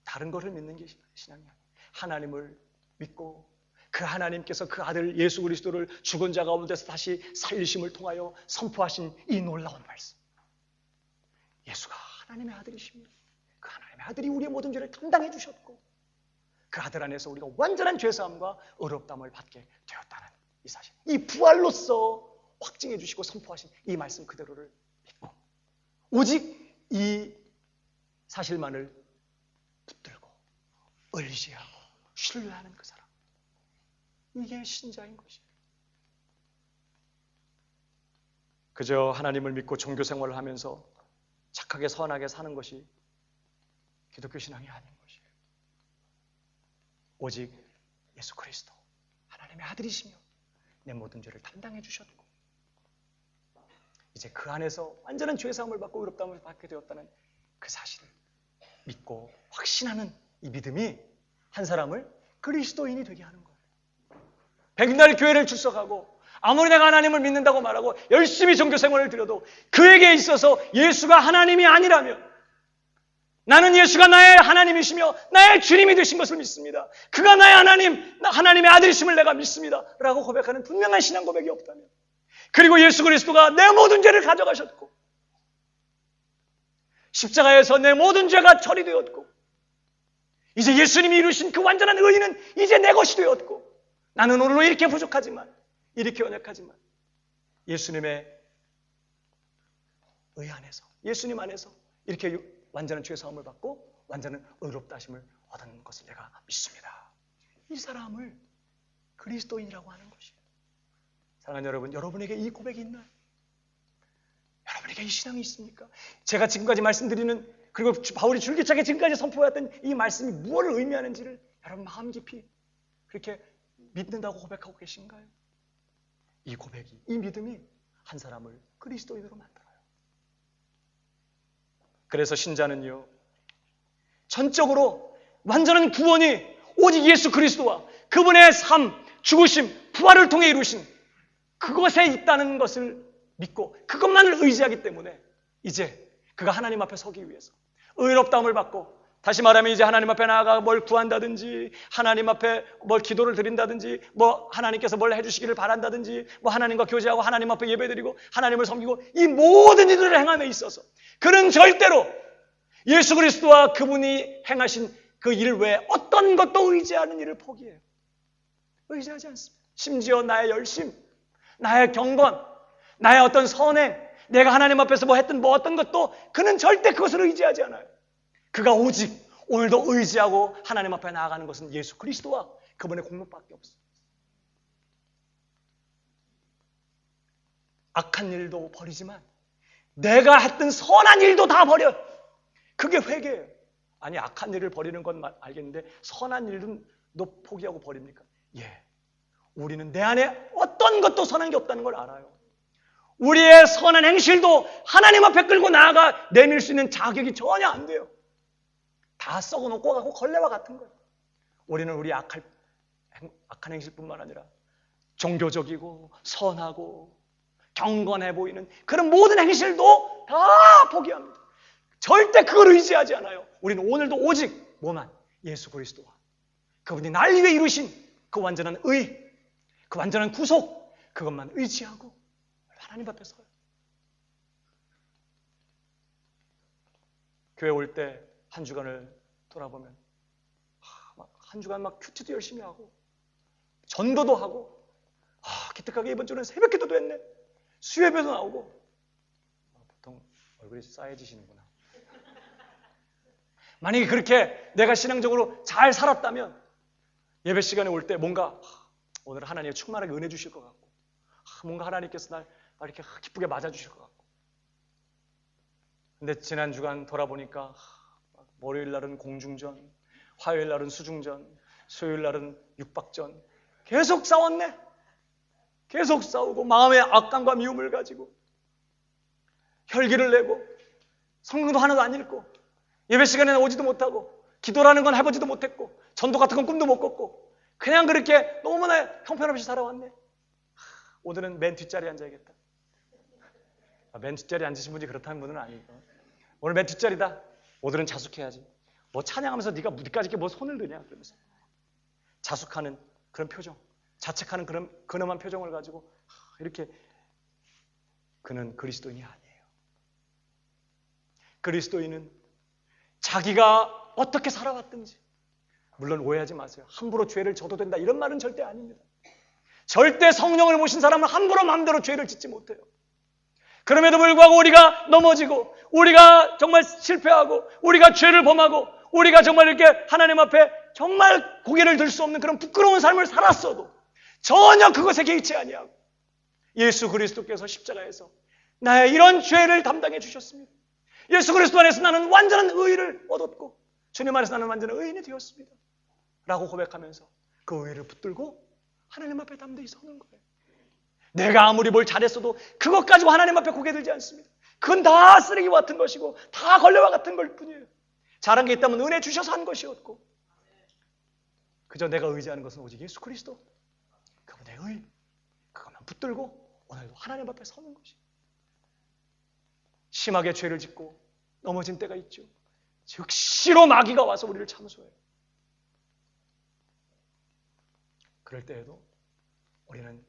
다른 것을 믿는 게 신앙이 아니에요. 하나님을 믿고 그 하나님께서 그 아들 예수 그리스도를 죽은 자 가운데서 다시 살리심을 통하여 선포하신 이 놀라운 말씀. 예수가 하나님의 아들이시며 그 하나님의 아들이 우리의 모든 죄를 담당해 주셨고 그 아들 안에서 우리가 완전한 죄사함과 의롭다함을 받게 되었다는 이 사실. 이 부활로서 확증해 주시고 선포하신 이 말씀 그대로를 믿고 오직 이 사실만을 붙들고 의지하고 신뢰하는 그 사람. 이게 신자인 것이에요. 그저 하나님을 믿고 종교 생활을 하면서 착하게 선하게 사는 것이 기독교 신앙이 아닌 것이에요. 오직 예수 그리스도 하나님의 아들이시며 내 모든 죄를 담당해 주셨고 이제 그 안에서 완전한 죄사함을 받고 의롭다함을 받게 되었다는 그 사실을 믿고 확신하는 이 믿음이 한 사람을 그리스도인이 되게 하는 거예요. 백날 교회를 출석하고 아무리 내가 하나님을 믿는다고 말하고 열심히 종교 생활을 드려도 그에게 있어서 예수가 하나님이 아니라면, 나는 예수가 나의 하나님이시며 나의 주님이 되신 것을 믿습니다. 그가 나의 하나님의 아들이심을 내가 믿습니다. 라고 고백하는 분명한 신앙 고백이 없다면, 그리고 예수 그리스도가 내 모든 죄를 가져가셨고 십자가에서 내 모든 죄가 처리되었고 이제 예수님이 이루신 그 완전한 의의는 이제 내 것이 되었고, 나는 오늘로 이렇게 부족하지만, 이렇게 연약하지만 예수님의 의 안에서, 예수님 안에서 이렇게 완전한 죄 사함을 받고 완전한 의롭다 하심을 얻은 것을 내가 믿습니다. 이 사람을 그리스도인이라고 하는 것이에요. 사랑하는 여러분, 여러분에게 이 고백이 있나요? 여러분에게 이 신앙이 있습니까? 제가 지금까지 말씀드리는, 그리고 바울이 줄기차게 지금까지 선포했던 이 말씀이 무엇을 의미하는지를 여러분 마음 깊이 그렇게 믿는다고 고백하고 계신가요? 이 고백이, 이 믿음이 한 사람을 그리스도인으로 만들어요. 그래서 신자는요, 전적으로 완전한 구원이 오직 예수 그리스도와 그분의 삶, 죽으심, 부활을 통해 이루신 그것에 있다는 것을 믿고 그것만을 의지하기 때문에 이제 그가 하나님 앞에 서기 위해서 의롭다함을 받고, 다시 말하면 이제 하나님 앞에 나아가 뭘 구한다든지, 하나님 앞에 뭘 기도를 드린다든지, 뭐 하나님께서 뭘 해주시기를 바란다든지, 뭐 하나님과 교제하고 하나님 앞에 예배드리고 하나님을 섬기고, 이 모든 일들을 행함에 있어서 그는 절대로 예수 그리스도와 그분이 행하신 그 일 외에 어떤 것도 의지하는 일을 포기해요. 의지하지 않습니다. 심지어 나의 열심, 나의 경건, 나의 어떤 선행, 내가 하나님 앞에서 뭐 했던 뭐 어떤 것도 그는 절대 그것을 의지하지 않아요. 그가 오직 오늘도 의지하고 하나님 앞에 나아가는 것은 예수 그리스도와 그분의 공로밖에 없어요. 악한 일도 버리지만 내가 했던 선한 일도 다 버려. 그게 회개예요. 아니, 악한 일을 버리는 건 알겠는데 선한 일은 너 포기하고 버립니까? 예. 우리는 내 안에 어떤 것도 선한 게 없다는 걸 알아요. 우리의 선한 행실도 하나님 앞에 끌고 나아가 내밀 수 있는 자격이 전혀 안 돼요. 다 썩어놓고 가고 걸레와 같은 거예요. 우리는 우리 악한 행실뿐만 아니라 종교적이고 선하고 경건해 보이는 그런 모든 행실도 다 포기합니다. 절대 그걸 의지하지 않아요. 우리는 오늘도 오직 뭐만? 예수 그리스도와 그분이 날 위해 이루신 그 완전한 의, 그 완전한 구속, 그것만 의지하고 하나님 앞에 서요. 교회 올 때 한 주간을 돌아보면 한 주간 막 큐티도 열심히 하고 전도도 하고, 기특하게 이번 주는 새벽 기도도 했네, 수요예배도 나오고. 보통 얼굴이 싸해지시는구나. 만약에 그렇게 내가 신앙적으로 잘 살았다면 예배 시간에 올 때 뭔가 오늘 하나님이 충만하게 은혜 주실 것 같고, 뭔가 하나님께서 날 이렇게 기쁘게 맞아주실 것 같고. 근데 지난 주간 돌아보니까 월요일 날은 공중전, 화요일 날은 수중전, 수요일 날은 육박전, 계속 싸웠네. 계속 싸우고 마음의 악감과 미움을 가지고 혈기를 내고 성경도 하나도 안 읽고 예배 시간에는 오지도 못하고 기도라는 건 해보지도 못했고 전도 같은 건 꿈도 못 꿨고 그냥 그렇게 너무나 형편없이 살아왔네. 오늘은 맨 뒷자리에 앉아야겠다. 맨 뒷자리에 앉으신 분이 그렇다는 분은 아니고, 오늘 맨 뒷자리다. 오늘은 자숙해야지. 뭐 찬양하면서 네까지 이렇게 뭐 손을 드냐 그러면서 자숙하는 그런 표정, 자책하는 그런 근엄한 표정을 가지고 이렇게. 그는 그리스도인이 아니에요. 그리스도인은 자기가 어떻게 살아왔든지, 물론 오해하지 마세요. 함부로 죄를 져도 된다 이런 말은 절대 아닙니다. 절대 성령을 모신 사람은 함부로 마음대로 죄를 짓지 못해요. 그럼에도 불구하고 우리가 넘어지고 우리가 정말 실패하고 우리가 죄를 범하고 우리가 정말 이렇게 하나님 앞에 정말 고개를 들 수 없는 그런 부끄러운 삶을 살았어도 전혀 그것에 개의치 아니하고 예수 그리스도께서 십자가에서 나의 이런 죄를 담당해 주셨습니다. 예수 그리스도 안에서 나는 완전한 의의를 얻었고 주님 안에서 나는 완전한 의인이 되었습니다 라고 고백하면서 그 의의를 붙들고 하나님 앞에 담대히 서는 거예요. 내가 아무리 뭘 잘했어도 그것 가지고 하나님 앞에 고개 들지 않습니다. 그건 다 쓰레기와 같은 것이고 다 걸레와 같은 걸 뿐이에요. 잘한 게 있다면 은혜 주셔서 한 것이었고, 그저 내가 의지하는 것은 오직 예수 그리스도, 그분의 의, 그것만 붙들고 오늘도 하나님 앞에 서는 것이. 심하게 죄를 짓고 넘어진 때가 있죠. 즉시로 마귀가 와서 우리를 참소해요. 그럴 때에도 우리는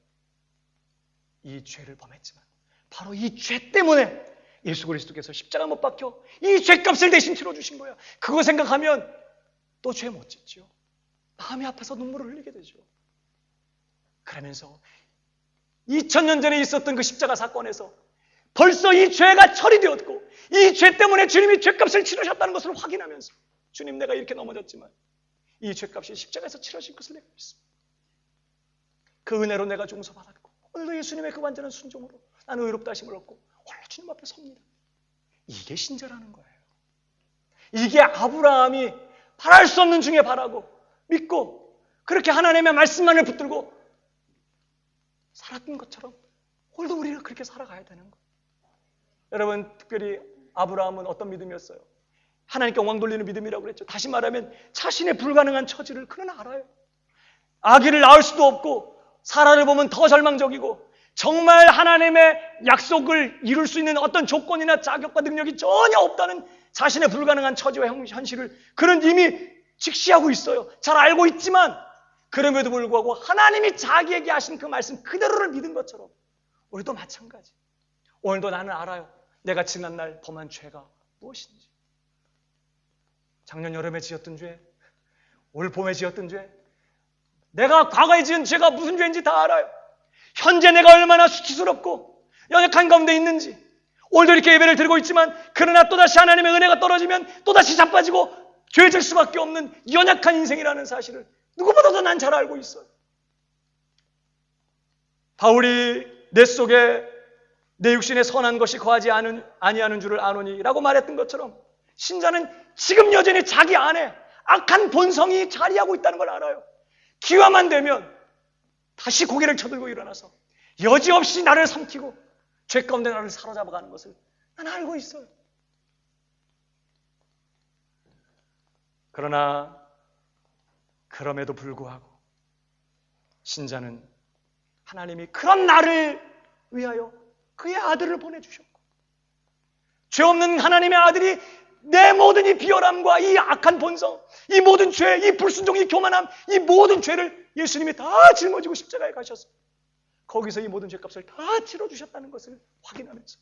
이 죄를 범했지만 바로 이 죄 때문에 예수 그리스도께서 십자가 못 박혀 이 죄값을 대신 치러주신 거야. 그거 생각하면 또 죄 못 짓죠. 마음이 아파서 눈물을 흘리게 되죠. 그러면서 2000년 전에 있었던 그 십자가 사건에서 벌써 이 죄가 처리되었고 이 죄 때문에 주님이 죄값을 치르셨다는 것을 확인하면서 주님, 내가 이렇게 넘어졌지만 이 죄값이 십자가에서 치러진 것을 내가 믿습니다. 그 은혜로 내가 용서받았고 오늘도 예수님의 그 완전한 순종으로 나는 의롭다 하심을 얻고 홀로 주님 앞에 섭니다. 이게 신자라는 거예요. 이게 아브라함이 바랄 수 없는 중에 바라고 믿고 그렇게 하나님의 말씀만을 붙들고 살았던 것처럼 오늘도 우리가 그렇게 살아가야 되는 거예요. 여러분, 특별히 아브라함은 어떤 믿음이었어요? 하나님께 영광 돌리는 믿음이라고 그랬죠. 다시 말하면 자신의 불가능한 처지를 그는 알아요. 아기를 낳을 수도 없고 사라를 보면 더 절망적이고 정말 하나님의 약속을 이룰 수 있는 어떤 조건이나 자격과 능력이 전혀 없다는 자신의 불가능한 처지와 현실을 그는 이미 직시하고 있어요. 잘 알고 있지만 그럼에도 불구하고 하나님이 자기에게 하신 그 말씀 그대로를 믿은 것처럼 우리도 마찬가지. 오늘도 나는 알아요. 내가 지난날 범한 죄가 무엇인지. 작년 여름에 지었던 죄, 올 봄에 지었던 죄, 내가 과거에 지은 죄가 무슨 죄인지 다 알아요. 현재 내가 얼마나 수치스럽고 연약한 가운데 있는지. 오늘도 이렇게 예배를 드리고 있지만 그러나 또다시 하나님의 은혜가 떨어지면 또다시 자빠지고 죄질 수밖에 없는 연약한 인생이라는 사실을 누구보다도 난 잘 알고 있어요. 바울이 내 속에 내 육신에 선한 것이 거하지 아니하는 줄을 아노니 라고 말했던 것처럼 신자는 지금 여전히 자기 안에 악한 본성이 자리하고 있다는 걸 알아요. 기회만 되면 다시 고개를 쳐들고 일어나서 여지없이 나를 삼키고 죄 가운데 나를 사로잡아가는 것을 난 알고 있어요. 그러나 그럼에도 불구하고 신자는 하나님이 그런 나를 위하여 그의 아들을 보내주셨고 죄 없는 하나님의 아들이 내 모든 이 비열함과 이 악한 본성, 이 모든 죄, 이 불순종, 이 교만함, 이 모든 죄를 예수님이 다 짊어지고 십자가에 가셔서 거기서 이 모든 죄값을 다 치러주셨다는 것을 확인하면서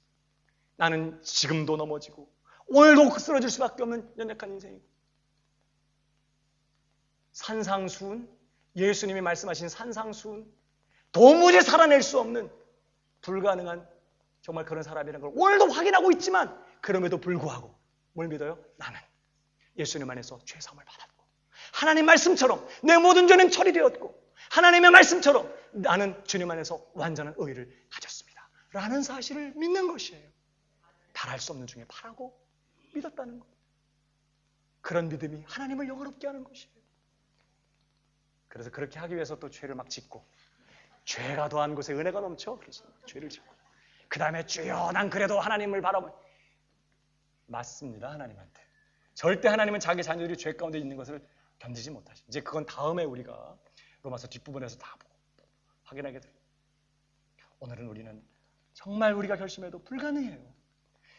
나는 지금도 넘어지고 오늘도 쓰러질 수밖에 없는 연약한 인생이고 산상수훈, 예수님이 말씀하신 산상수훈, 도무지 살아낼 수 없는 불가능한 정말 그런 사람이라는 걸 오늘도 확인하고 있지만 그럼에도 불구하고 뭘 믿어요? 나는 예수님 안에서 죄사함을 받았고 하나님 말씀처럼 내 모든 죄는 처리되었고 하나님의 말씀처럼 나는 주님 안에서 완전한 의를 가졌습니다 라는 사실을 믿는 것이에요. 바랄 수 없는 중에 바라고 믿었다는 것. 그런 믿음이 하나님을 영화롭게 하는 것이에요. 그래서 그렇게 하기 위해서 또 죄를 막 짓고 죄가 더한 곳에 은혜가 넘쳐 그래서 죄를 짓고 그 다음에 주여 난 그래도 하나님을 바라보니 맞습니다. 하나님한테 절대 하나님은 자기 자녀들이 죄 가운데 있는 것을 견디지 못하시. 이제 그건 다음에 우리가 로마서 뒷부분에서 다 보고 확인하게 돼요. 오늘은 우리는 정말 우리가 결심해도 불가능해요.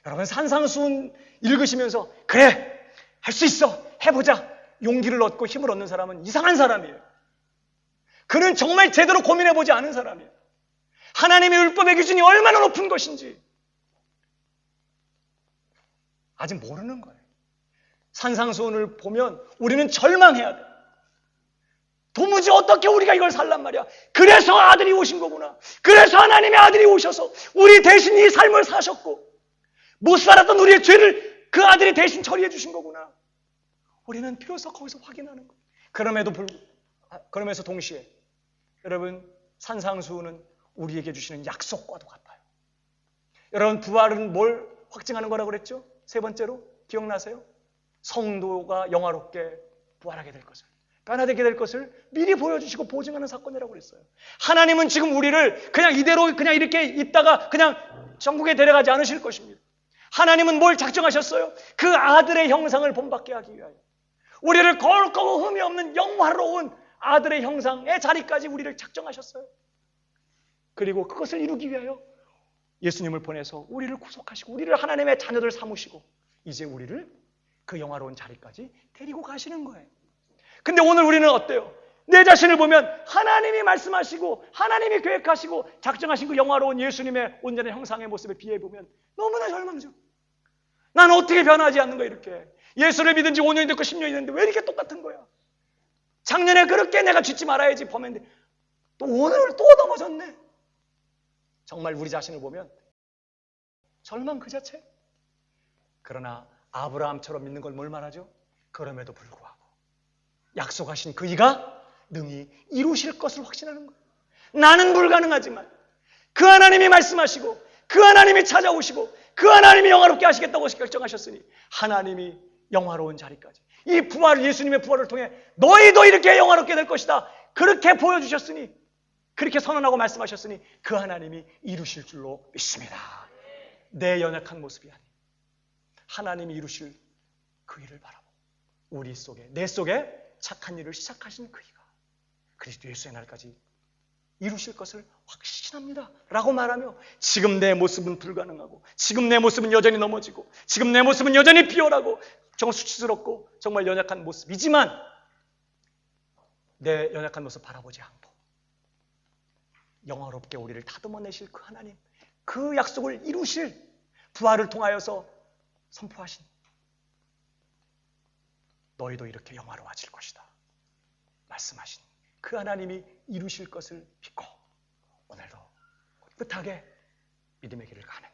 여러분 산상수훈 읽으시면서 그래 할 수 있어 해보자 용기를 얻고 힘을 얻는 사람은 이상한 사람이에요. 그는 정말 제대로 고민해보지 않은 사람이에요. 하나님의 율법의 기준이 얼마나 높은 것인지 아직 모르는 거예요. 산상수훈을 보면 우리는 절망해야 돼. 도무지 어떻게 우리가 이걸 살란 말이야. 그래서 아들이 오신 거구나. 그래서 하나님의 아들이 오셔서 우리 대신 이 삶을 사셨고 못 살았던 우리의 죄를 그 아들이 대신 처리해 주신 거구나. 우리는 비로소 거기서 확인하는 거예요. 그러면서 동시에 여러분 산상수훈은 우리에게 주시는 약속과도 같아요. 여러분 부활은 뭘 확증하는 거라고 그랬죠? 세 번째로 기억나세요? 성도가 영화롭게 부활하게 될 것을 변화되게 될 것을 미리 보여주시고 보증하는 사건이라고 그랬어요. 하나님은 지금 우리를 그냥 이대로 그냥 이렇게 있다가 그냥 천국에 데려가지 않으실 것입니다. 하나님은 뭘 작정하셨어요? 그 아들의 형상을 본받게 하기 위하여 우리를 거룩하고 흠이 없는 영화로운 아들의 형상의 자리까지 우리를 작정하셨어요. 그리고 그것을 이루기 위하여 예수님을 보내서 우리를 구속하시고 우리를 하나님의 자녀들 삼으시고 이제 우리를 그 영화로운 자리까지 데리고 가시는 거예요. 근데 오늘 우리는 어때요? 내 자신을 보면 하나님이 말씀하시고 하나님이 계획하시고 작정하신 그 영화로운 예수님의 온전한 형상의 모습에 비해보면 너무나 절망적. 난 어떻게 변하지 않는 거야 이렇게. 예수를 믿은 지 5년이 됐고 10년이 됐는데 왜 이렇게 똑같은 거야? 작년에 그렇게 내가 죽지 말아야지 범했는데 또 오늘 또 넘어졌네. 정말 우리 자신을 보면 절망 그 자체. 그러나 아브라함처럼 믿는 걸 뭘 말하죠? 그럼에도 불구하고 약속하신 그 이가 능히 이루실 것을 확신하는 거예요. 나는 불가능하지만 그 하나님이 말씀하시고 그 하나님이 찾아오시고 그 하나님이 영화롭게 하시겠다고 결정하셨으니 하나님이 영화로운 자리까지 이 부활, 예수님의 부활을 통해 너희도 이렇게 영화롭게 될 것이다. 그렇게 보여주셨으니 그렇게 선언하고 말씀하셨으니 그 하나님이 이루실 줄로 믿습니다. 내 연약한 모습이 아닌 하나님이 이루실 그 일을 바라보고 우리 속에 내 속에 착한 일을 시작하신 그 이가 그리스도 예수의 날까지 이루실 것을 확신합니다 라고 말하며 지금 내 모습은 불가능하고 지금 내 모습은 여전히 넘어지고 지금 내 모습은 여전히 비열하고 정말 수치스럽고 정말 연약한 모습이지만 내 연약한 모습 바라보지 않고 영화롭게 우리를 다듬어내실 그 하나님 그 약속을 이루실 부활을 통하여서 선포하신 너희도 이렇게 영화로워질 것이다 말씀하신 그 하나님이 이루실 것을 믿고 오늘도 꿋꿋하게 믿음의 길을 가는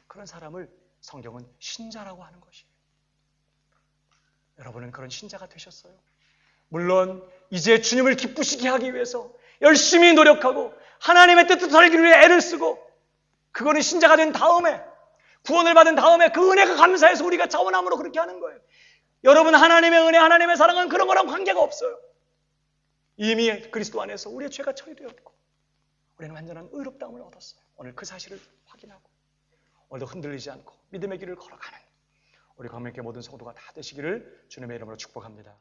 그런 사람을 성경은 신자라고 하는 것이에요. 여러분은 그런 신자가 되셨어요? 물론 이제 주님을 기쁘시게 하기 위해서 열심히 노력하고 하나님의 뜻을 살기 위해 애를 쓰고 그거는 신자가 된 다음에 구원을 받은 다음에 그 은혜가 감사해서 우리가 자원함으로 그렇게 하는 거예요. 여러분 하나님의 은혜, 하나님의 사랑은 그런 거랑 관계가 없어요. 이미 그리스도 안에서 우리의 죄가 처리되었고 우리는 완전한 의롭다움을 얻었어요. 오늘 그 사실을 확인하고 오늘도 흔들리지 않고 믿음의 길을 걸어가는 우리 광명교회 모든 성도가 다 되시기를 주님의 이름으로 축복합니다.